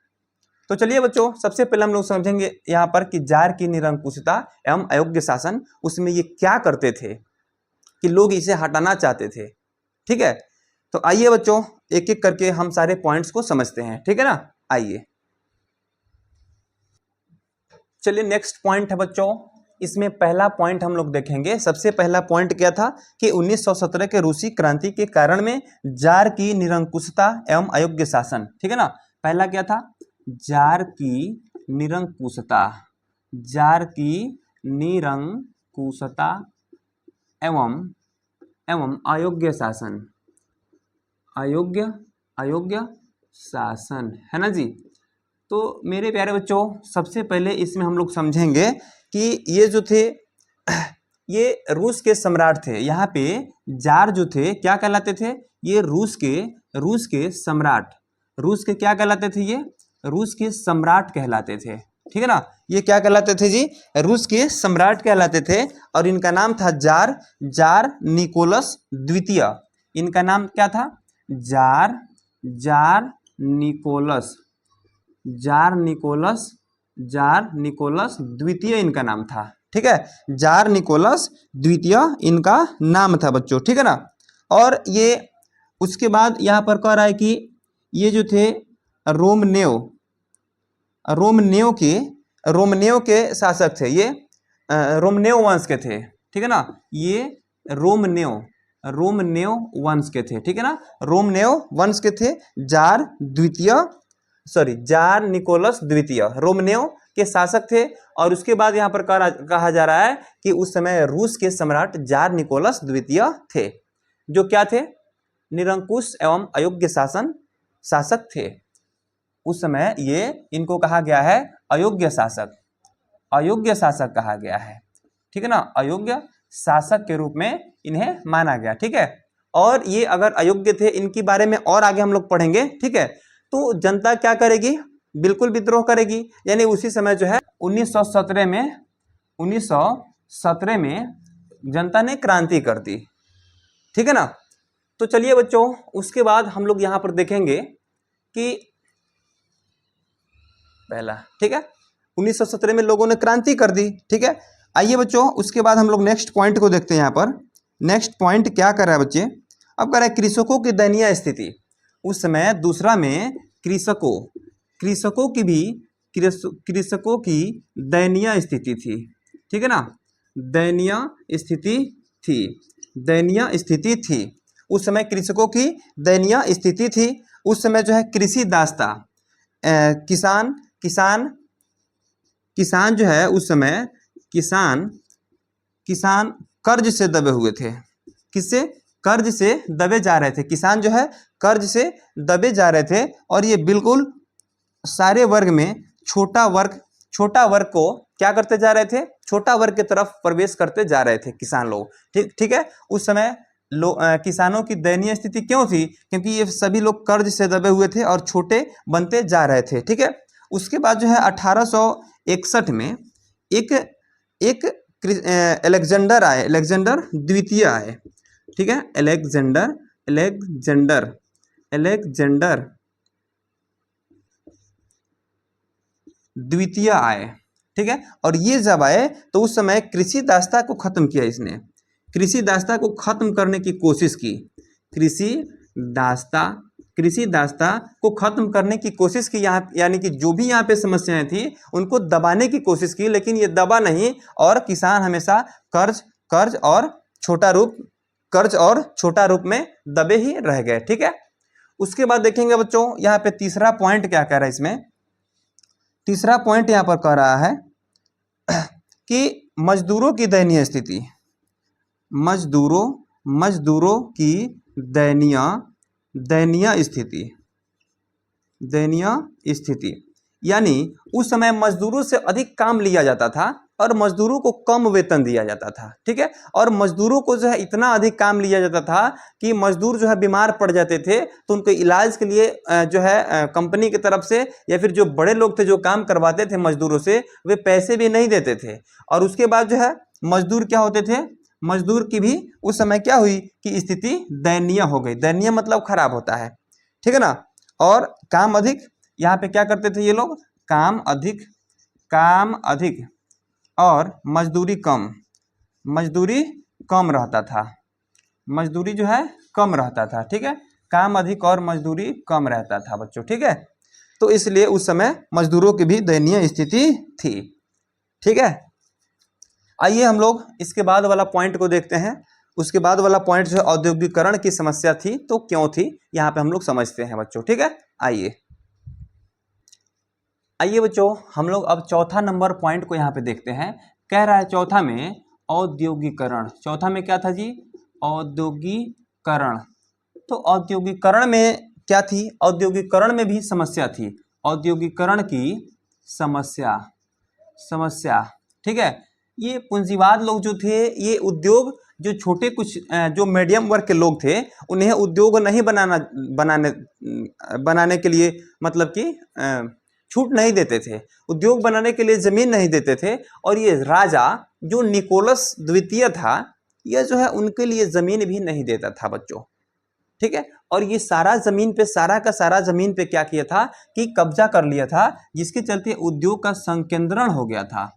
तो चलिए बच्चों सबसे पहले हम लोग समझेंगे यहाँ पर कि जार की निरंकुशता एवं अयोग्य शासन, उसमें ये क्या करते थे कि लोग इसे हटाना चाहते थे। ठीक है, तो आइए बच्चों एक एक करके हम सारे पॉइंट्स को समझते हैं। ठीक है ना, आइए। चलिए नेक्स्ट पॉइंट है बच्चों इसमें पहला पॉइंट हम लोग देखेंगे। सबसे पहला पॉइंट क्या था कि 1917 के रूसी क्रांति के कारण में जार की निरंकुशता एवं अयोग्य शासन, ठीक है ना। पहला क्या था, जार की निरंकुशता, जार की निरंकुशता एवं अयोग्य शासन, अयोग्य शासन, है ना जी। तो मेरे प्यारे बच्चों, सबसे पहले इसमें हम लोग समझेंगे कि ये जो थे ये रूस के सम्राट थे। यहाँ पे जार जो थे क्या कहलाते थे, ये रूस के सम्राट, रूस के क्या कहलाते थे, ये रूस के सम्राट कहलाते थे, ठीक है ना। ये क्या कहलाते थे जी, रूस के सम्राट कहलाते थे। और इनका नाम था जार निकोलस द्वितीय। इनका नाम क्या था, जार निकोलस द्वितीय इनका नाम था, ठीक है। जार निकोलस द्वितीय इनका नाम था बच्चों, ठीक है ना। और ये उसके बाद यहाँ पर कह रहा है कि ये जो थे रोमनेव के शासक थे, ये रोमनेव वंश के थे, ठीक है ना। ये रोमनेव वंश के थे, ठीक है ना, रोमनेव वंश के थे। जार निकोलस द्वितीय रोमनेव के शासक थे। और उसके बाद यहाँ पर कहा जा रहा है कि उस समय रूस के सम्राट जार निकोलस द्वितीय थे, जो क्या थे, निरंकुश एवं अयोग्य शासक थे। उस समय ये इनको कहा गया है अयोग्य शासक कहा गया है, ठीक है ना। अयोग्य शासक के रूप में इन्हें माना गया, ठीक है। और ये अगर अयोग्य थे, इनके बारे में और आगे हम लोग पढ़ेंगे, ठीक है। तो जनता क्या करेगी, बिल्कुल विद्रोह करेगी। यानी उसी समय जो है 1917 में जनता ने क्रांति कर दी, ठीक है ना। तो चलिए बच्चों, उसके बाद हम लोग यहाँ पर देखेंगे कि पहला, ठीक है, 1917 में लोगों ने क्रांति कर दी, ठीक है। आइए बच्चों, उसके बाद हम लोग नेक्स्ट पॉइंट को देखते हैं। यहाँ पर नेक्स्ट पॉइंट क्या कर रहा है बच्चे, अब कर रहा है कृषकों की दयनीय स्थिति। उस समय दूसरा में कृषकों की दयनीय स्थिति थी, ठीक है ना। दयनीय स्थिति थी। उस समय कृषकों की दयनीय स्थिति थी। उस समय जो है कृषि दास्ता, किसान जो है उस समय किसान कर्ज से दबे हुए थे। किससे, कर्ज से दबे जा रहे थे। किसान जो है कर्ज से दबे जा रहे थे। और ये बिल्कुल सारे वर्ग में छोटा वर्ग को क्या करते जा रहे थे, छोटा वर्ग की तरफ प्रवेश करते जा रहे थे किसान लोग, ठीक है। उस समय किसानों की दयनीय स्थिति क्यों थी, क्योंकि ये सभी लोग कर्ज से दबे हुए थे और छोटे बनते जा रहे थे, ठीक है। उसके बाद जो है 1861 में एक अलेक्जेंडर द्वितीय आए, ठीक है। अलेक्जेंडर द्वितीय आए, ठीक है। और ये जब आए तो उस समय कृषि दास्ता को खत्म किया। इसने कृषि दास्ता को खत्म करने की कोशिश की। कृषि दास्ता को खत्म करने की कोशिश की, यहाँ यानी कि जो भी यहाँ पे समस्याएं थी उनको दबाने की कोशिश की, लेकिन ये दबा नहीं। और किसान हमेशा कर्ज और छोटा रूप में दबे ही रह गए, ठीक है। उसके बाद देखेंगे बच्चों, यहाँ पे तीसरा पॉइंट क्या कह रहा है। इसमें तीसरा पॉइंट यहाँ पर कह रहा है कि मजदूरों की दयनीय स्थिति, मजदूरों की दयनीय स्थिति। यानी उस समय मजदूरों से अधिक काम लिया जाता था और मजदूरों को कम वेतन दिया जाता था, ठीक है। और मजदूरों को जो है इतना अधिक काम लिया जाता था कि मजदूर जो है बीमार पड़ जाते थे तो उनको इलाज के लिए जो है कंपनी की तरफ से या फिर जो बड़े लोग थे जो काम करवाते थे मजदूरों से, वे पैसे भी नहीं देते थे। और उसके बाद जो है मजदूर क्या होते थे, मजदूर की भी उस समय क्या हुई कि स्थिति दयनीय हो गई। दयनीय मतलब खराब होता है, ठीक है ना। और काम अधिक, यहाँ पे क्या करते थे ये लोग, काम अधिक और मजदूरी कम रहता था। मजदूरी जो है कम रहता था, ठीक है। काम अधिक और मजदूरी कम रहता था बच्चों, ठीक है। तो इसलिए उस समय मजदूरों की भी दयनीय स्थिति थी, ठीक है। आइए हम लोग इसके बाद वाला पॉइंट को देखते हैं। उसके बाद वाला पॉइंट जो औद्योगिकरण की समस्या थी तो क्यों थी, यहाँ पे हम लोग समझते हैं बच्चों। ठीक है, आइए आइए बच्चों, हम लोग अब चौथा नंबर पॉइंट को यहाँ पे देखते हैं। कह रहा है चौथा में औद्योगिकरण। चौथा में क्या था जी? औद्योगिकरण। तो औद्योगिकरण में क्या थी? औद्योगिकरण में भी समस्या थी। औद्योगिकरण की समस्या। ठीक है, ये पूंजीवाद लोग जो थे, ये उद्योग जो छोटे कुछ जो मीडियम वर्ग के लोग थे, उन्हें उद्योग नहीं बनाने के लिए मतलब कि छूट नहीं देते थे, उद्योग बनाने के लिए जमीन नहीं देते थे। और ये राजा जो निकोलस द्वितीय था, यह जो है उनके लिए जमीन भी नहीं देता था बच्चों। ठीक है, और ये सारा जमीन पे, सारा का सारा जमीन पे क्या किया था कि कब्जा कर लिया था, जिसके चलते उद्योग का संकेंद्रण हो गया था।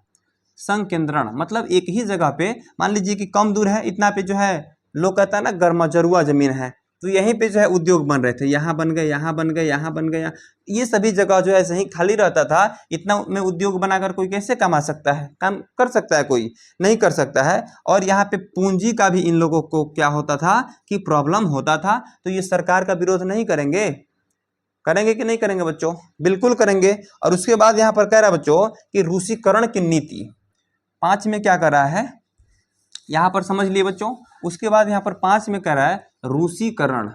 संकेंद्रण मतलब एक ही जगह पे, मान लीजिए कि कम दूर है, इतना पे जो है लोग कहता है ना गर्मजरुआ जमीन है, तो यहीं पे जो है उद्योग बन रहे थे, यहाँ बन गए, यहाँ बन गए, यहाँ बन गए, ये सभी जगह जो है ऐसे ही खाली रहता था। इतना में उद्योग बनाकर कोई कैसे कमा सकता है? काम कर सकता है? कोई नहीं कर सकता है। और यहाँ पे पूंजी का भी इन लोगों को क्या होता था कि प्रॉब्लम होता था। तो ये सरकार का विरोध नहीं करेंगे? करेंगे कि नहीं करेंगे बच्चों? बिल्कुल करेंगे। और उसके बाद यहाँ पर कह रहा है बच्चों कि रूसीकरण की नीति। 5 में क्या कर रहा है यहाँ पर समझ लिए बच्चों। उसके बाद यहाँ पर 5 में कह रहा है रूसीकरण।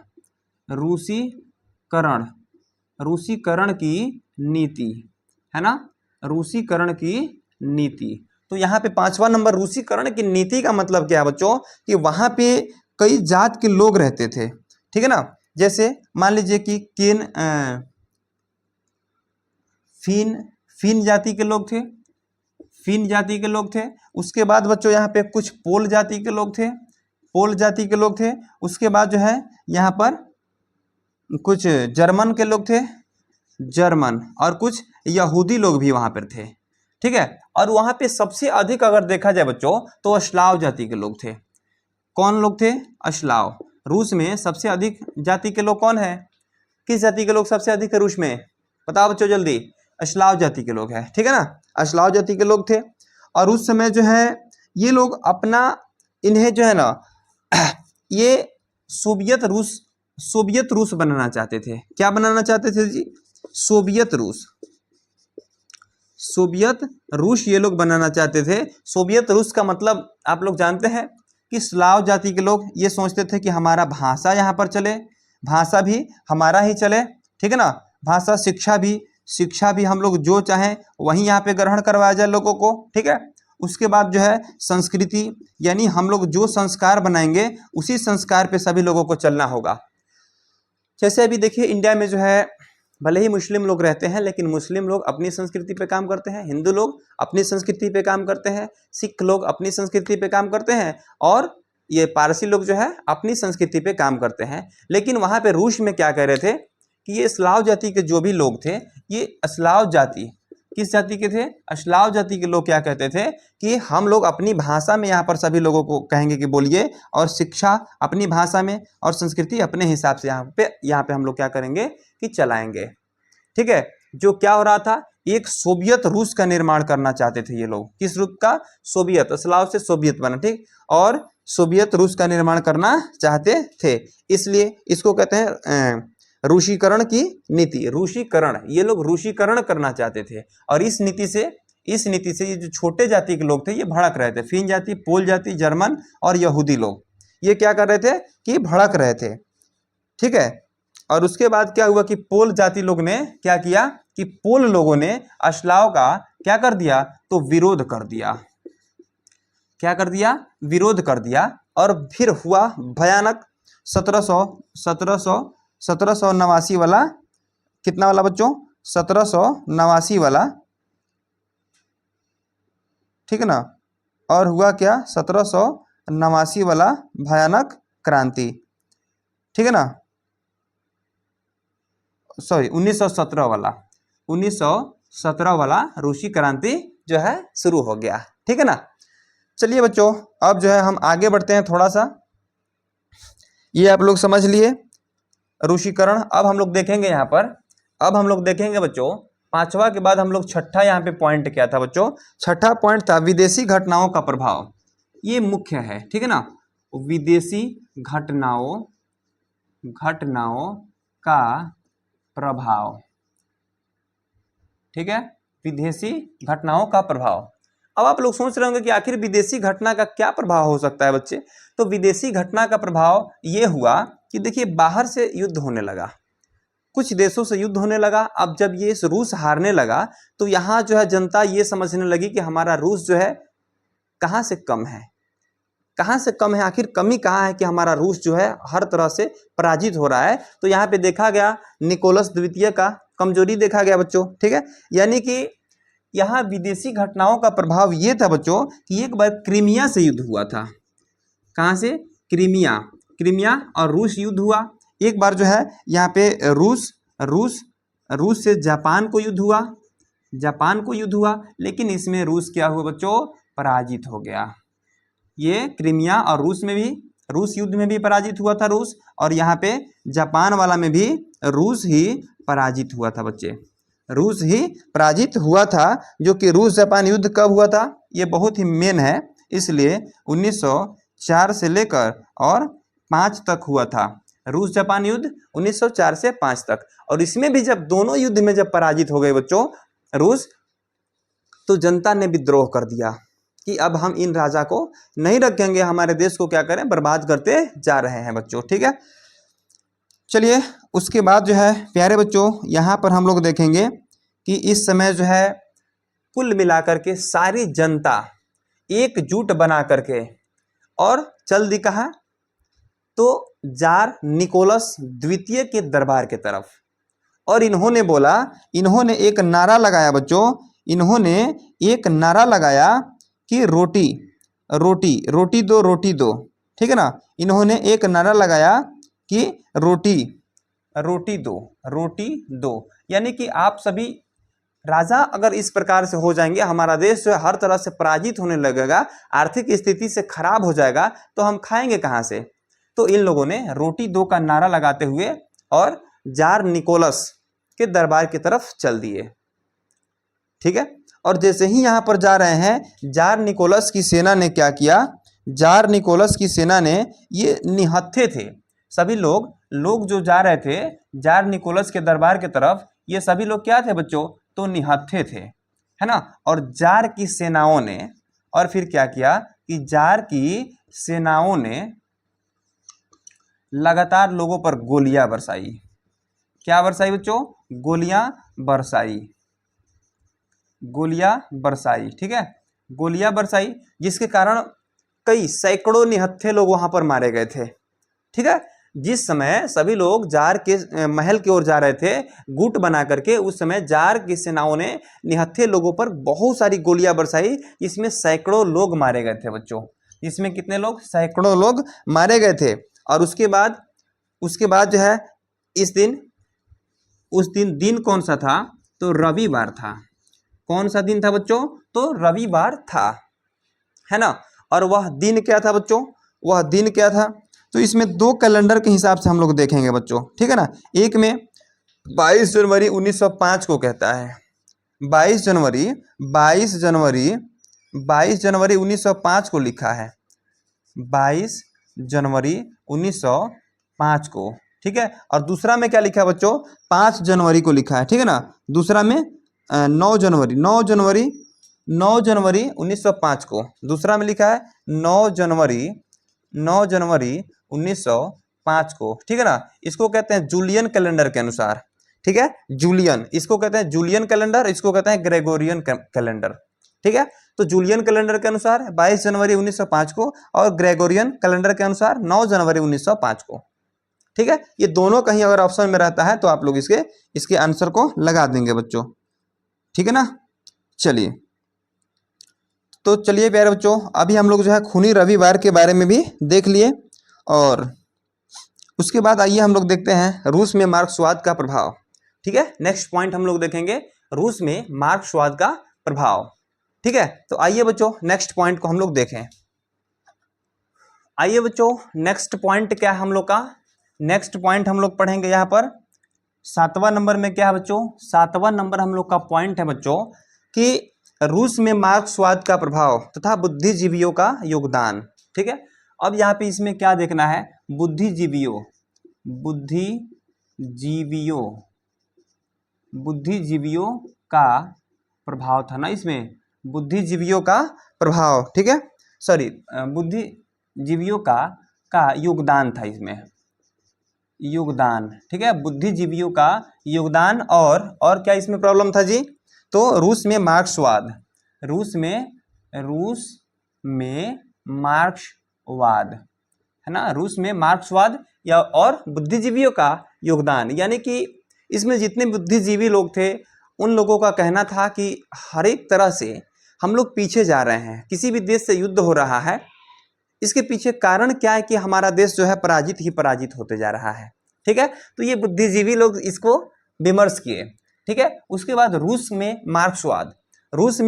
रूसीकरण की नीति, है ना? रूसीकरण की नीति। तो यहाँ पे 5वां नंबर रूसीकरण की नीति का मतलब क्या है बच्चों कि वहां पे कई जात के लोग रहते थे। ठीक है ना? जैसे मान लीजिए कि फिन जाति के लोग थे, फिन जाति के लोग थे। उसके बाद बच्चों यहाँ पे कुछ पोल जाति के लोग थे, पोल जाति के लोग थे। उसके बाद जो है यहाँ पर कुछ जर्मन के लोग थे, जर्मन, और कुछ यहूदी लोग भी वहां पर थे। ठीक है, और वहां पे सबसे अधिक अगर देखा जाए बच्चों तो अश्लाव जाति के लोग थे। कौन लोग थे? अश्लाव। रूस में सबसे अधिक जाति के लोग कौन है? किस जाति के लोग सबसे अधिक है रूस में? बताओ बच्चों जल्दी। अश्लाव जाति के लोग हैं। ठीक है ना? अश्लाव जाति के लोग थे। और उस समय जो है ये लोग अपना, इन्हें जो है ना ये सोवियत रूस बनाना चाहते थे। क्या बनाना चाहते थे जी? सोवियत रूस ये लोग बनाना चाहते थे। सोवियत रूस का मतलब आप लोग जानते हैं कि स्लाव जाति के लोग ये सोचते थे कि हमारा भाषा यहाँ पर चले, भाषा भी हमारा ही चले। ठीक है ना? भाषा, शिक्षा भी हम लोग जो चाहें वहीं यहाँ पे ग्रहण करवाया जाए लोगों को। ठीक है, उसके बाद जो है संस्कृति, यानी हम लोग जो संस्कार बनाएंगे उसी संस्कार पे सभी लोगों को चलना होगा। जैसे अभी देखिए इंडिया में जो है भले ही मुस्लिम लोग रहते हैं, लेकिन मुस्लिम लोग अपनी संस्कृति पे काम करते हैं, हिंदू लोग अपनी संस्कृति पे काम करते हैं, सिख लोग अपनी संस्कृति पे काम करते हैं, और ये पारसी लोग जो है अपनी संस्कृति पे काम करते हैं। लेकिन वहाँ पे रूस में क्या कह रहे थे कि ये स्लाव जाति के जो भी लोग थे, ये अस्लाव जाति, किस जाति के थे? अश्लाव जाति के लोग क्या कहते थे कि हम लोग अपनी भाषा में यहाँ पर सभी लोगों को कहेंगे कि बोलिए, और शिक्षा अपनी भाषा में, और संस्कृति अपने हिसाब से यहाँ पे हम लोग क्या करेंगे कि चलाएंगे। ठीक है, जो क्या हो रहा था, एक सोवियत रूस का निर्माण करना चाहते थे ये लोग। किस रूप का? सोवियत, अस्लाव से सोवियत बना। ठीक, और सोवियत रूस का निर्माण करना चाहते थे, इसलिए इसको कहते हैं रूसीकरण की नीति। रूसीकरण, ये लोग रूसीकरण करना चाहते थे। और इस नीति से ये जो छोटे जाति के लोग थे ये भड़क रहे थे। फिन जाति, पोल जाति, जर्मन और यहूदी लोग ये क्या कर रहे थे कि भड़क रहे थे। ठीक है, और उसके बाद क्या हुआ कि पोल जाति लोग ने क्या किया कि पोल लोगों ने अश्लाव का क्या कर दिया, तो विरोध कर दिया। क्या कर दिया? विरोध कर दिया। और फिर हुआ भयानक 1789 वाला, कितना वाला बच्चों? 1789 वाला। ठीक है ना? और हुआ क्या? 1789 वाला भयानक क्रांति। ठीक है ना? सॉरी, 1917 वाला रूसी क्रांति जो है शुरू हो गया। ठीक है ना? चलिए बच्चों, अब जो है हम आगे बढ़ते हैं थोड़ा सा। ये आप लोग समझ लिए रूसीकरण। अब हम लोग देखेंगे यहाँ पर, अब हम लोग देखेंगे बच्चों पांचवा के बाद हम लोग छठा यहाँ पे पॉइंट क्या था बच्चों, छठा पॉइंट था विदेशी घटनाओं का प्रभाव। ये मुख्य है, ठीक है ना, विदेशी घटनाओं का प्रभाव, ठीक है, विदेशी घटनाओं का प्रभाव। अब आप लोग सोच रहे होंगे कि आखिर विदेशी घटना का क्या प्रभाव हो सकता है बच्चे। तो विदेशी घटना का प्रभाव ये हुआ कि देखिए बाहर से युद्ध होने लगा, कुछ देशों से युद्ध होने लगा। अब जब ये रूस हारने लगा तो यहाँ जो है जनता ये समझने लगी कि हमारा रूस जो है कहाँ से कम है, कहाँ से कम है, आखिर कमी कहाँ है कि हमारा रूस जो है हर तरह से पराजित हो रहा है। तो यहाँ पे देखा गया निकोलस द्वितीय का कमजोरी देखा गया बच्चों, ठीक है। यानी कि यहाँ विदेशी घटनाओं का प्रभाव ये था बच्चों कि एक बार क्रीमिया से युद्ध हुआ था। कहाँ से, क्रीमिया और रूस युद्ध हुआ। एक बार जो है यहाँ पे रूस से जापान को युद्ध हुआ, लेकिन इसमें रूस क्या हुआ बच्चों, पराजित हो गया। ये क्रीमिया और रूस युद्ध में भी पराजित हुआ था रूस, और यहाँ पे जापान वाला में भी रूस ही पराजित हुआ था बच्चे, रूस ही पराजित हुआ था। जो कि रूस जापान युद्ध कब हुआ था, ये बहुत ही मेन है, इसलिए 1904 से लेकर और 5 तक हुआ था। रूस जापान युद्ध 1904 से 5 तक। और इसमें भी जब दोनों युद्ध में जब पराजित हो गए बच्चों रूस, तो जनता ने विद्रोह कर दिया कि अब हम इन राजा को नहीं रखेंगे, हमारे देश को क्या करें, बर्बाद करते जा रहे हैं बच्चों, ठीक है। चलिए उसके बाद जो है प्यारे बच्चों यहाँ पर हम लोग देखेंगे कि इस समय जो है कुल मिलाकर के सारी जनता एकजुट बना करके और चल दी कहाँ, तो जार निकोलस द्वितीय के दरबार के तरफ। और इन्होंने बोला, इन्होंने एक नारा लगाया बच्चों, इन्होंने एक नारा लगाया कि रोटी दो, ठीक है ना। इन्होंने एक नारा लगाया कि रोटी दो, यानी कि आप सभी राजा अगर इस प्रकार से हो जाएंगे, हमारा देश जो है हर तरह से पराजित होने लगेगा, आर्थिक स्थिति से खराब हो जाएगा, तो हम खाएंगे कहाँ से। तो इन लोगों ने रोटी दो का नारा लगाते हुए और जार निकोलस के दरबार की तरफ चल दिए, ठीक है। और जैसे ही यहाँ पर जा रहे हैं, जार निकोलस की सेना ने क्या किया, जार निकोलस की सेना ने, ये निहत्थे थे सभी लोग जो जा रहे थे जार निकोलस के दरबार की तरफ, ये सभी लोग क्या थे बच्चों, तो निहत्थे थे, है ना। और जार की सेनाओं ने, और फिर क्या किया कि जार की सेनाओं ने लगातार लोगों पर गोलियां बरसाई। क्या बरसाई बच्चों, गोलियां बरसाई, ठीक है, गोलियां बरसाई, जिसके कारण कई सैकड़ों निहत्थे लोग वहां पर मारे गए थे, ठीक है। जिस समय सभी लोग जार के महल की ओर जा रहे थे गुट बना करके, उस समय जार की सेनाओं ने निहत्थे लोगों पर बहुत सारी गोलियां बरसाई, जिसमें सैकड़ों लोग मारे गए थे बच्चों। इसमें कितने लोग, सैकड़ों लोग मारे गए थे। और उसके बाद जो है उस दिन कौन सा था, तो रविवार था। कौन सा दिन था बच्चों, तो रविवार था, है ना। और वह दिन क्या था बच्चों, वह दिन क्या था, तो इसमें 2 कैलेंडर के हिसाब से हम लोग देखेंगे बच्चों, ठीक है ना। एक में 22 जनवरी 1905 को कहता है, 22 जनवरी 1905 को लिखा है, 22 जनवरी 1905 को, ठीक है। और दूसरा में क्या लिखा है बच्चों, 5 जनवरी को लिखा है, ठीक है ना। दूसरा में 9 जनवरी 1905 को, दूसरा में लिखा है 9 जनवरी 1905 को, ठीक है ना। इसको कहते हैं जूलियन कैलेंडर के अनुसार, ठीक है, जूलियन, इसको कहते हैं जूलियन कैलेंडर, इसको कहते हैं ग्रेगोरियन कैलेंडर, ठीक है। तो जूलियन कैलेंडर के अनुसार 22 जनवरी 1905 को, और ग्रेगोरियन कैलेंडर के अनुसार 9 जनवरी 1905 को, ठीक है। ये दोनों कहीं अगर ऑप्शन में रहता है तो आप लोग इसके आंसर को लगा देंगे बच्चों, ठीक है ना। चलिए तो चलिए प्यारे बच्चों, अभी हम लोग जो है खूनी रविवार के बारे में भी देख लिए, और उसके बाद आइए हम लोग देखते हैं रूस में मार्क्सवाद का प्रभाव, ठीक है। नेक्स्ट पॉइंट हम लोग देखेंगे रूस में मार्क्सवाद का प्रभाव, ठीक है। तो आइए बच्चों नेक्स्ट पॉइंट को हम लोग देखें। आइए बच्चों नेक्स्ट पॉइंट क्या है हम लोग का, नेक्स्ट पॉइंट हम लोग पढ़ेंगे यहाँ पर 7वां नंबर में क्या है बच्चों, 7वां नंबर हम लोग का पॉइंट है बच्चों कि रूस में मार्क्सवाद का प्रभाव तथा बुद्धिजीवियों का योगदान। ठीक है, अब यहाँ पे इसमें क्या देखना है, बुद्धिजीवियों का प्रभाव था ना, इसमें बुद्धिजीवियों का प्रभाव, ठीक है, सॉरी बुद्धिजीवियों का योगदान था इसमें, योगदान, ठीक है, बुद्धिजीवियों का योगदान। और क्या इसमें प्रॉब्लम था जी, तो रूस में मार्क्सवाद, रूस में मार्क्सवाद है ना, रूस में मार्क्सवाद या और बुद्धिजीवियों का योगदान, यानी कि इसमें जितने बुद्धिजीवी लोग थे उन लोगों का कहना था कि हर एक तरह से हम लोग पीछे जा रहे हैं, किसी भी देश से युद्ध हो रहा है, इसके पीछे कारण क्या है कि हमारा देश जो है पराजित ही पराजित होते जा रहा है। ठीक है, तो ये बुद्धिजीवी लोग इसको विमर्श किए। ठीक है, उसके बाद रूस में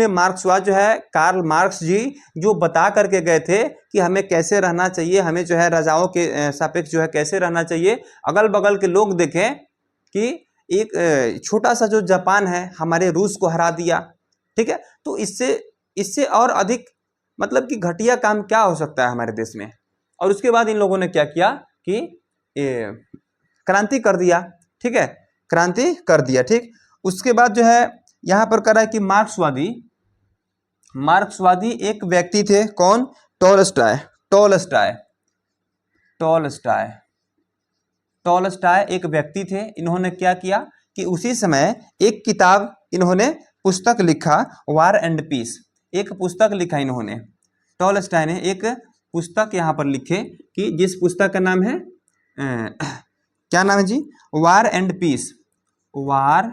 मार्क्सवाद जो है, कार्ल मार्क्स जी जो बता करके गए थे कि हमें कैसे रहना चाहिए, हमें जो है राजाओं के सापेक्ष जो है कैसे रहना चाहिए। अगल बगल के लोग देखें कि एक छोटा सा जो जापान है हमारे रूस को हरा दिया। ठीक है, तो इससे और अधिक मतलब कि घटिया काम क्या हो सकता है हमारे देश में। और उसके बाद इन लोगों ने क्या किया कि क्रांति कर दिया। ठीक है, क्रांति कर दिया। ठीक, उसके बाद जो है यहाँ पर करा है कि मार्क्सवादी एक व्यक्ति थे, कौन, टॉलस्टॉय एक व्यक्ति थे। इन्होंने क्या किया कि उसी समय एक किताब इन्होंने पुस्तक लिखा, वार एंड पीस, एक पुस्तक लिखा इन्होंने, टॉलस्टॉय ने एक पुस्तक यहाँ पर लिखे कि जिस पुस्तक का नाम है क्या नाम है जी, war and peace. War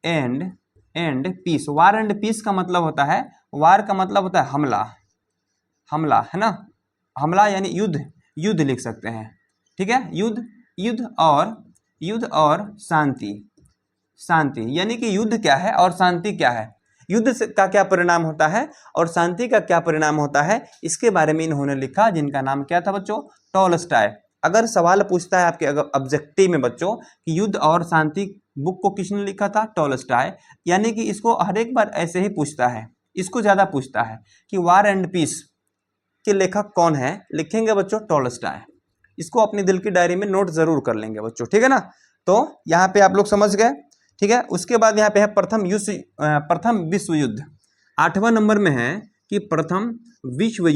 and peace का मतलब होता है, वार का मतलब होता है हमला है ना, हमला यानी युद्ध लिख सकते हैं। ठीक है, युद्ध और शांति, यानी कि युद्ध क्या है और शांति क्या है, युद्ध का क्या परिणाम होता है और शांति का क्या परिणाम होता है, इसके बारे में इन्होंने लिखा, जिनका नाम क्या था बच्चों, टॉलस्टॉय। अगर सवाल पूछता है आपके ऑब्जेक्टिव में बच्चों कि युद्ध और शांति बुक को किसने लिखा था, टॉलस्टॉय, यानी कि इसको हर एक बार ऐसे ही पूछता है, इसको ज्यादा पूछता है कि वार एंड पीस के लेखक कौन है, लिखेंगे बच्चों टॉलस्टॉय। इसको अपनी दिल की डायरी में नोट जरूर कर लेंगे बच्चों। ठीक है ना, तो यहाँ पे आप लोग समझ गए। ठीक है, उसके बाद यहाँ पे है प्रथम विश्व युद्ध। 8वां नंबर में है कि प्रथम विश्व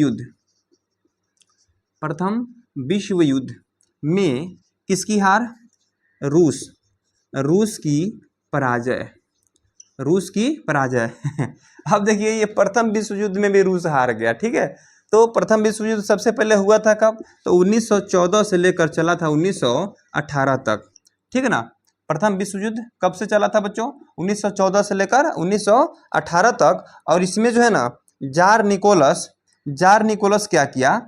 युद्ध में किसकी हार, रूस की पराजय। अब देखिए ये प्रथम विश्व युद्ध में भी रूस हार गया। ठीक है, तो प्रथम विश्व युद्ध सबसे पहले हुआ था कब, तो 1914 से लेकर चला था 1918 तक। ठीक है ना, प्रथम विश्व युद्ध कब से चला था बच्चों, 1914 से लेकर 1918 तक। और इसमें जो है ना जार निकोलस क्या किया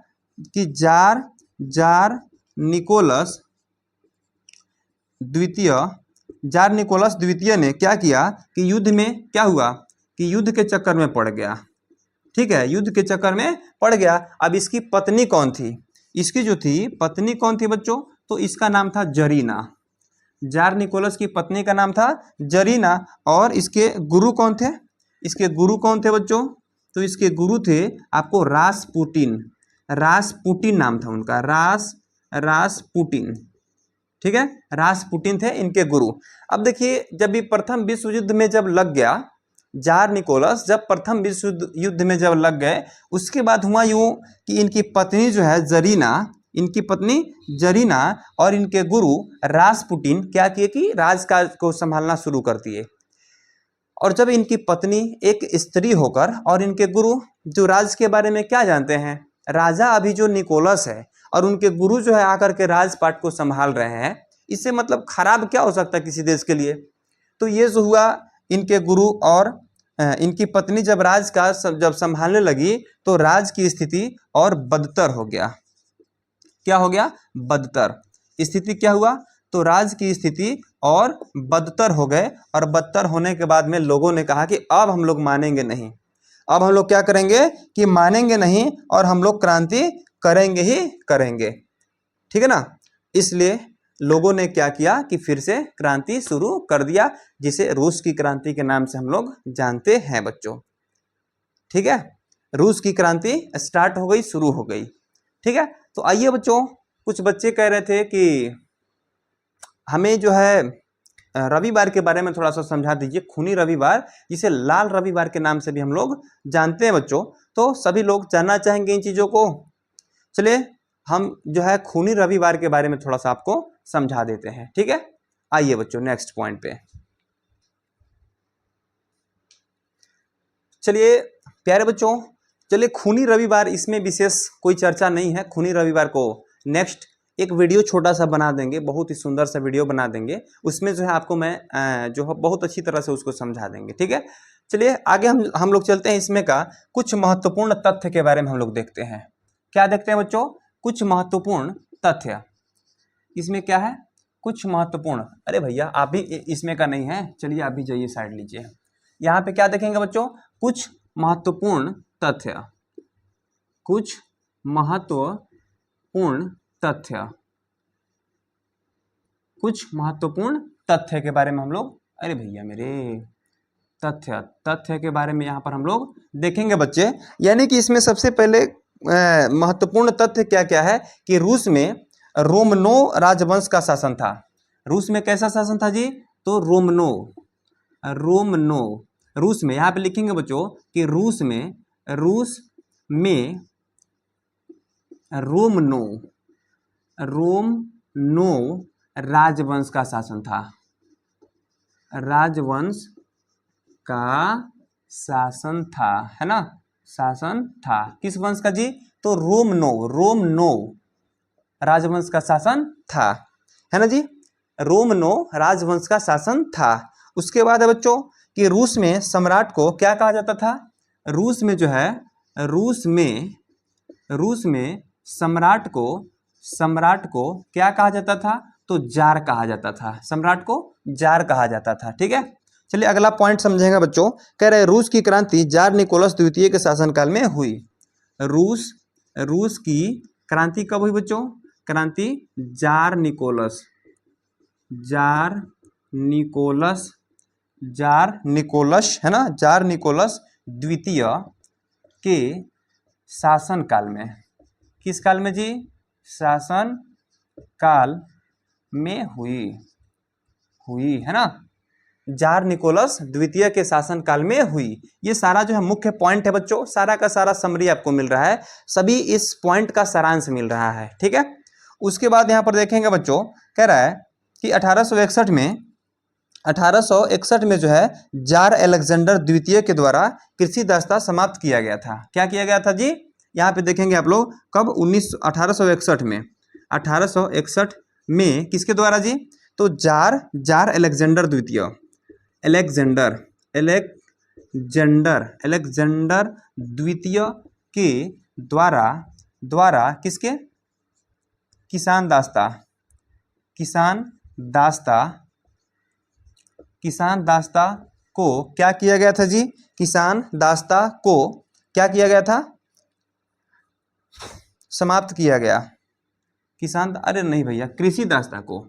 कि जार निकोलस द्वितीय ने क्या किया कि युद्ध में क्या हुआ कि युद्ध के चक्कर में पड़ गया। ठीक है, युद्ध के चक्कर में पड़ गया। अब इसकी पत्नी कौन थी, इसकी जो थी पत्नी कौन थी बच्चों, तो इसका नाम था जरीना। जार निकोलस की पत्नी का नाम था जरीना। और इसके गुरु कौन थे, बच्चों, तो इसके गुरु थे आपको रासपुटिन नाम था उनका, रासपुटिन। ठीक है, रासपुटिन थे इनके गुरु। अब देखिए जब भी प्रथम विश्व युद्ध में जब लग गया, जार निकोलस जब प्रथम विश्व युद्ध में जब लग गए, उसके बाद हुआ यूं कि इनकी पत्नी जो है जरीना और इनके गुरु रासपुटिन क्या किए कि राजकाज को संभालना शुरू कर दिए। और जब इनकी पत्नी एक स्त्री होकर और इनके गुरु जो राज के बारे में क्या जानते हैं, राजा अभी जो निकोलस है और उनके गुरु जो है आकर के राजपाट को संभाल रहे हैं, इससे मतलब खराब क्या हो सकता है किसी देश के लिए। तो ये जो हुआ इनके गुरु और इनकी पत्नी जब राज का जब संभालने लगी तो राज की स्थिति और बदतर हो गया। क्या हो गया, बदतर स्थिति क्या हुआ, तो राज की स्थिति और बदतर हो गए। और बदतर होने के बाद में लोगों ने कहा कि अब हम लोग मानेंगे नहीं, अब हम लोग क्या करेंगे कि मानेंगे नहीं और हम लोग क्रांति करेंगे ही करेंगे। ठीक है ना, इसलिए लोगों ने क्या किया कि फिर से क्रांति शुरू कर दिया, जिसे रूस की क्रांति के नाम से हम लोग जानते हैं बच्चों। ठीक है, रूस की क्रांति स्टार्ट हो गई, शुरू हो गई। ठीक है, तो आइए बच्चों, कुछ बच्चे कह रहे थे कि हमें जो है रविवार के बारे में थोड़ा सा समझा दीजिए, खूनी रविवार, जिसे लाल रविवार के नाम से भी हम लोग जानते हैं बच्चों। तो सभी लोग जानना चाहेंगे इन चीजों को। चलिए हम जो है खूनी रविवार के बारे में थोड़ा सा आपको समझा देते हैं। ठीक है, आइए बच्चों नेक्स्ट पॉइंट पे। चलिए प्यारे बच्चों, चलिए खूनी रविवार, इसमें विशेष कोई चर्चा नहीं है। खूनी रविवार को नेक्स्ट एक वीडियो छोटा सा बना देंगे, बहुत ही सुंदर सा वीडियो बना देंगे, उसमें जो है आपको मैं जो है बहुत अच्छी तरह से उसको समझा देंगे। ठीक है, चलिए आगे हम लोग चलते हैं। इसमें का कुछ महत्वपूर्ण तथ्य के बारे में हम लोग देखते हैं। क्या देखते हैं बच्चों? कुछ महत्वपूर्ण तथ्य। इसमें क्या है? कुछ महत्वपूर्ण। अरे भैया आप भी इसमें का नहीं है, चलिए आप भी जाइए साइड लीजिए। यहाँ पे क्या देखेंगे बच्चों? कुछ महत्वपूर्ण तथ्य। कुछ महत्वपूर्ण तथ्य। कुछ महत्वपूर्ण तथ्य के बारे में हम लोग, अरे भैया मेरे, तथ्य के बारे में यहाँ पर हम लोग देखेंगे बच्चे। यानी कि इसमें सबसे पहले महत्वपूर्ण तथ्य क्या क्या है कि रूस में रोमनो राजवंश का शासन था। रूस में कैसा शासन था जी? तो रोमनो रूस में, यहाँ पे लिखेंगे बच्चों कि रूस में रोमनो राजवंश का शासन था। राजवंश का शासन था, है ना? शासन था। किस वंश का जी? तो रोमनो राजवंश का शासन था, है ना जी? रोमनो राजवंश का शासन था। उसके बाद है बच्चों कि रूस में सम्राट को क्या कहा जाता था? रूस में जो है, रूस में सम्राट को क्या कहा जाता था? तो जार कहा जाता था। सम्राट को जार कहा जाता था। ठीक है, चलिए अगला पॉइंट समझेंगे बच्चों। कह रहे रूस की क्रांति जार निकोलस द्वितीय के शासनकाल में हुई। रूस की क्रांति कब हुई बच्चों? क्रांति जार निकोलस है ना, जार निकोलस द्वितीय के शासन काल में। किस काल में जी? शासन काल में हुई, है ना? जार निकोलस द्वितीय के शासन काल में हुई। ये सारा जो है मुख्य पॉइंट है बच्चों, सारा का सारा समरी आपको मिल रहा है, सभी इस पॉइंट का सारांश मिल रहा है। ठीक है, उसके बाद यहाँ पर देखेंगे बच्चों, कह रहा है कि 1861 में जो है जार अलेक्जेंडर द्वितीय के द्वारा कृषि दास्ता समाप्त किया गया था। क्या किया गया था जी? यहाँ पे देखेंगे आप लोग, कब? 1861 में किसके द्वारा जी? तो जार अलेक्जेंडर द्वितीय, अलेक्जेंडर द्वितीय के द्वारा किसके? किसान दास्ता को क्या किया गया था जी? किसान दास्ता को क्या किया गया था? समाप्त किया गया। अरे नहीं भैया, कृषि दास्ता को।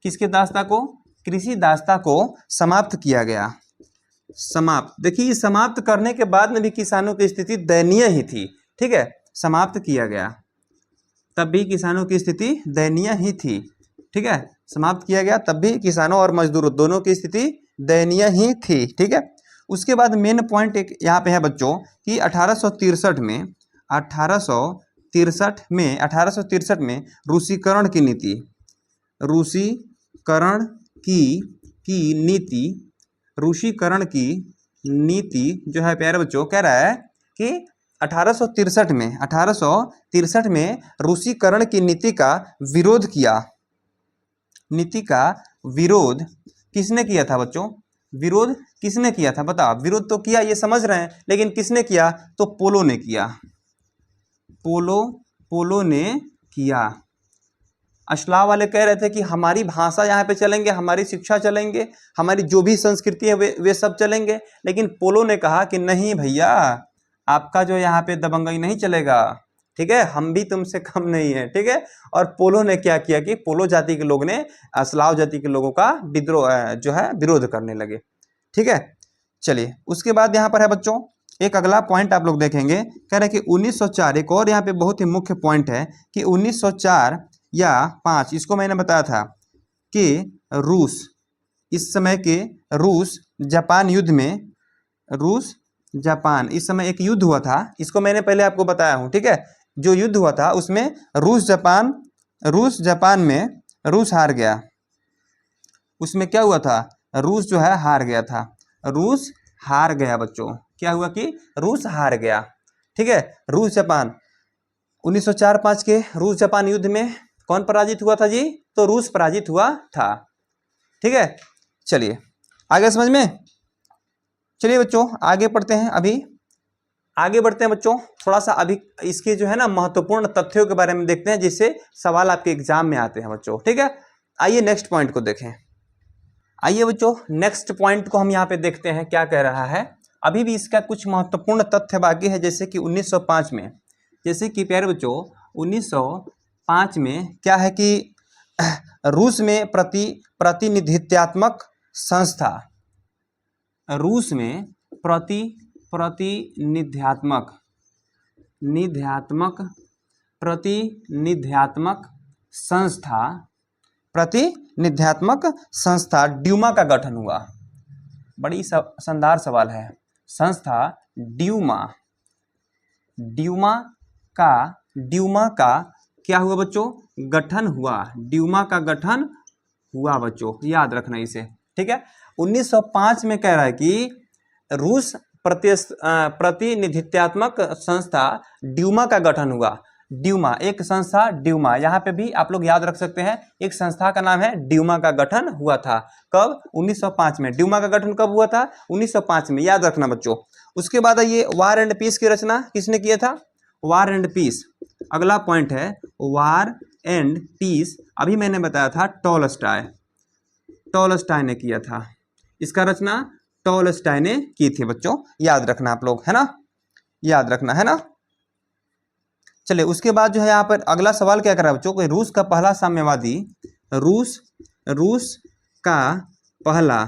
किसके दास्ता को? कृषि दास्ता को समाप्त किया गया। देखिए समाप्त करने के बाद में भी किसानों की स्थिति दयनीय ही थी। ठीक है, समाप्त किया गया तब भी किसानों की स्थिति दयनीय ही थी। ठीक है, समाप्त किया गया तब भी किसानों और मजदूरों दोनों की स्थिति दयनीय ही थी। ठीक है, उसके बाद मेन पॉइंट एक यहाँ पे है बच्चों कि 1863 में रूसीकरण की नीति जो है प्यारे बच्चों, कह रहा है कि 1863 में रूसीकरण की नीति का विरोध किसने किया था बच्चों? विरोध किसने किया था? बताओ। विरोध तो किया, ये समझ रहे हैं, लेकिन किसने किया? तो पोलो ने किया। पोलो ने किया। अश्लाव वाले कह रहे थे कि हमारी भाषा यहाँ पे चलेंगे, हमारी शिक्षा चलेंगे, हमारी जो भी संस्कृति है वे सब चलेंगे, लेकिन पोलो ने कहा कि नहीं भैया, आपका जो यहाँ पे दबंगई नहीं चलेगा, ठीक है, हम भी तुमसे कम नहीं है, ठीक है। और पोलो ने क्या किया कि पोलो जाति के लोग ने स्लाव जाति के लोगों का विद्रोह जो है विरोध करने लगे, ठीक है। चलिए उसके बाद यहाँ पर है बच्चों एक अगला पॉइंट आप लोग देखेंगे, कह रहे हैं कि 1904, एक और यहाँ पे बहुत ही मुख्य पॉइंट है कि 1904 या 5, इसको मैंने बताया था कि रूस, इस समय के रूस जापान युद्ध में, रूस जापान इस समय एक युद्ध हुआ था, इसको मैंने पहले आपको बताया हूँ, ठीक है। जो युद्ध हुआ था उसमें रूस जापान में रूस हार गया। उसमें क्या हुआ था, रूस जो है हार गया था, रूस हार गया बच्चों। क्या हुआ कि रूस हार गया, ठीक है। रूस जापान 1904-5 के रूस जापान युद्ध में कौन पराजित हुआ था जी, तो रूस पराजित हुआ था, ठीक है। चलिए आगे समझ में, चलिए बच्चों आगे पढ़ते हैं, अभी आगे बढ़ते हैं बच्चों, थोड़ा सा अभी इसके जो है ना महत्वपूर्ण तथ्यों के बारे में देखते हैं जिससे सवाल आपके एग्जाम में आते हैं बच्चों, ठीक है। आइए नेक्स्ट पॉइंट को देखें, आइए बच्चों नेक्स्ट पॉइंट को हम यहाँ पे देखते हैं क्या कह रहा है। अभी भी इसका कुछ महत्वपूर्ण तथ्य बाकी है, जैसे कि 1905 में, जैसे कि प्यारे बच्चों 1905 में क्या है कि रूस में प्रतिनिधित्वात्मक संस्था, रूस में प्रतिनिध्यात्मक ड्यूमा का गठन हुआ। बड़ी शानदार सवाल है, संस्था ड्यूमा का क्या हुआ बच्चों, गठन हुआ, ड्यूमा का गठन हुआ बच्चों, याद रखना इसे, ठीक है। 1905 में कह रहा है कि रूस प्रतिनिधित्वात्मक संस्था ड्यूमा का गठन हुआ। ड्यूमा एक संस्था, ड्यूमा यहाँ पे भी आप लोग याद रख सकते हैं, एक संस्था का नाम है ड्यूमा का गठन हुआ था। कब, 1905 में। ड्यूमा का गठन कब हुआ था, 1905 में, याद रखना बच्चों। उसके बाद ये वार एंड पीस की रचना किसने किया था, वार एंड पीस, अगला पॉइंट है वार एंड पीस। अभी मैंने बताया था टॉलस्टॉय ने किया था, इसका रचना टॉलस्टॉय ने की थी बच्चों, याद रखना आप लोग, है ना, याद रखना, है ना। चलिए उसके बाद जो है यहाँ पर अगला सवाल क्या कर रहा है बच्चों, कि रूस का पहला साम्यवादी, रूस का पहला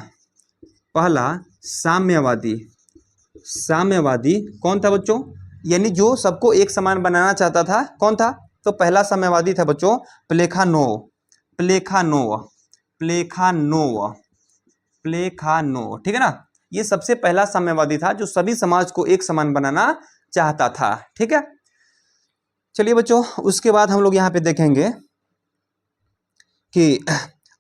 साम्यवादी कौन था बच्चों, यानी जो सबको एक समान बनाना चाहता था, कौन था, तो पहला साम्यवादी था बच्चों प्लेखानोव, ठीक है ना। ये सबसे पहला साम्यवादी था जो सभी समाज को एक समान बनाना चाहता था, ठीक है। चलिए बच्चों उसके बाद हम लोग यहाँ पे देखेंगे कि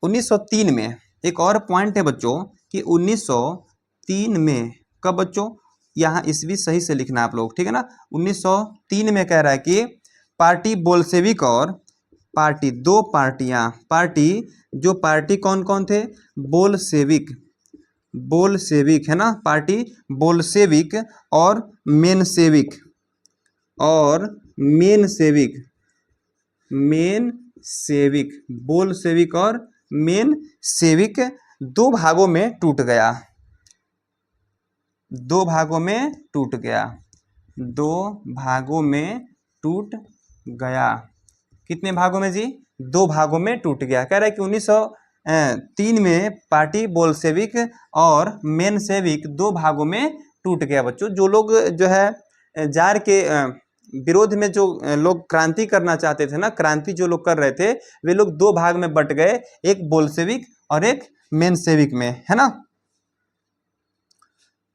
1903 में एक और पॉइंट है बच्चों कि 1903 में, कब बच्चों, यहाँ ईस्वी सही से लिखना आप लोग, ठीक है ना। 1903 में कह रहा है कि पार्टी बोल्शेविक और पार्टी, दो पार्टियां, पार्टी कौन कौन थे, बोल्शेविक है ना, पार्टी बोल्शेविक और मेनसेविक बोल्शेविक और मेनसेविक दो भागों में टूट गया, कितने भागों में जी, दो भागों में टूट गया। कह रहा है कि 1903 में पार्टी बोल्शेविक और मेनसेविक दो भागों में टूट गया बच्चों। जो लोग जो है जार के विरोध में जो लोग क्रांति करना चाहते थे ना, क्रांति जो लोग कर रहे थे, वे लोग दो भाग में बट गए, एक बोल्शेविक और एक मेनसेविक में, है ना।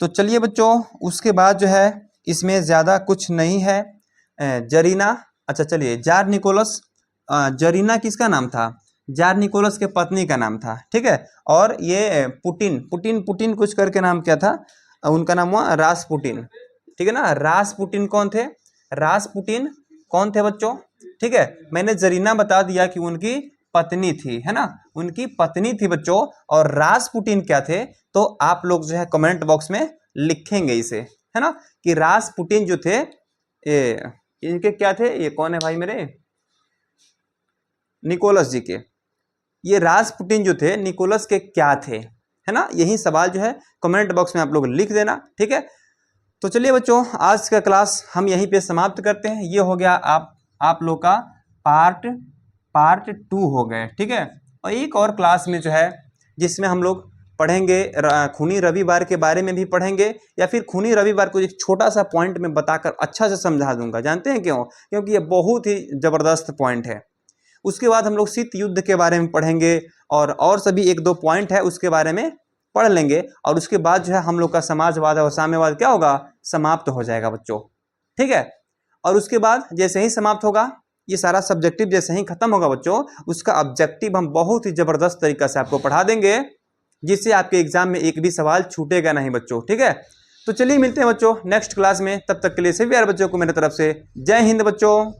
तो चलिए बच्चों उसके बाद जो है इसमें ज़्यादा कुछ नहीं है। जरीना, अच्छा चलिए, जार निकोलस, जरीना किसका नाम था, जार निकोलस के पत्नी का नाम था, ठीक है। और ये पुटिन कुछ करके नाम क्या था, उनका नाम हुआ रासपुटिन, ठीक है ना। रासपुटिन कौन थे, रासपुटिन कौन थे बच्चों, ठीक है। मैंने जरीना बता दिया कि उनकी पत्नी थी, है ना, उनकी पत्नी थी बच्चों। और रासपुटिन क्या थे, तो आप लोग जो है कमेंट बॉक्स में लिखेंगे इसे, है ना, कि रासपुटिन जो थे इनके क्या थे, ये कौन है भाई मेरे, निकोलस जी के, ये रासपुटिन जो थे निकोलस के क्या थे, है ना। यही सवाल जो है कमेंट बॉक्स में आप लोग लिख देना, ठीक है। तो चलिए बच्चों, आज का क्लास हम यहीं पे समाप्त करते हैं। ये हो गया आप लोग का पार्ट 2 हो गए, ठीक है। और एक और क्लास में जो है जिसमें हम लोग पढ़ेंगे खूनी रविवार के बारे में भी पढ़ेंगे, या फिर खूनी रविवार को एक छोटा सा पॉइंट में बताकर अच्छा से समझा दूंगा। जानते हैं क्यों? क्योंकि ये बहुत ही ज़बरदस्त पॉइंट है। उसके बाद हम लोग शीत युद्ध के बारे में पढ़ेंगे और सभी एक दो पॉइंट है उसके बारे में पढ़ लेंगे। और उसके बाद जो है हम लोग का समाजवाद और साम्यवाद क्या होगा, समाप्त हो जाएगा बच्चों, ठीक है। और उसके बाद जैसे ही समाप्त होगा, ये सारा सब्जेक्टिव जैसे ही खत्म होगा बच्चों, उसका ऑब्जेक्टिव हम बहुत ही जबरदस्त तरीका से आपको पढ़ा देंगे, जिससे आपके एग्जाम में एक भी सवाल छूटेगा नहीं बच्चों, ठीक है। तो चलिए मिलते हैं बच्चों नेक्स्ट क्लास में। तब तक के लिए सभी यार बच्चों को मेरी तरफ से जय हिंद बच्चों।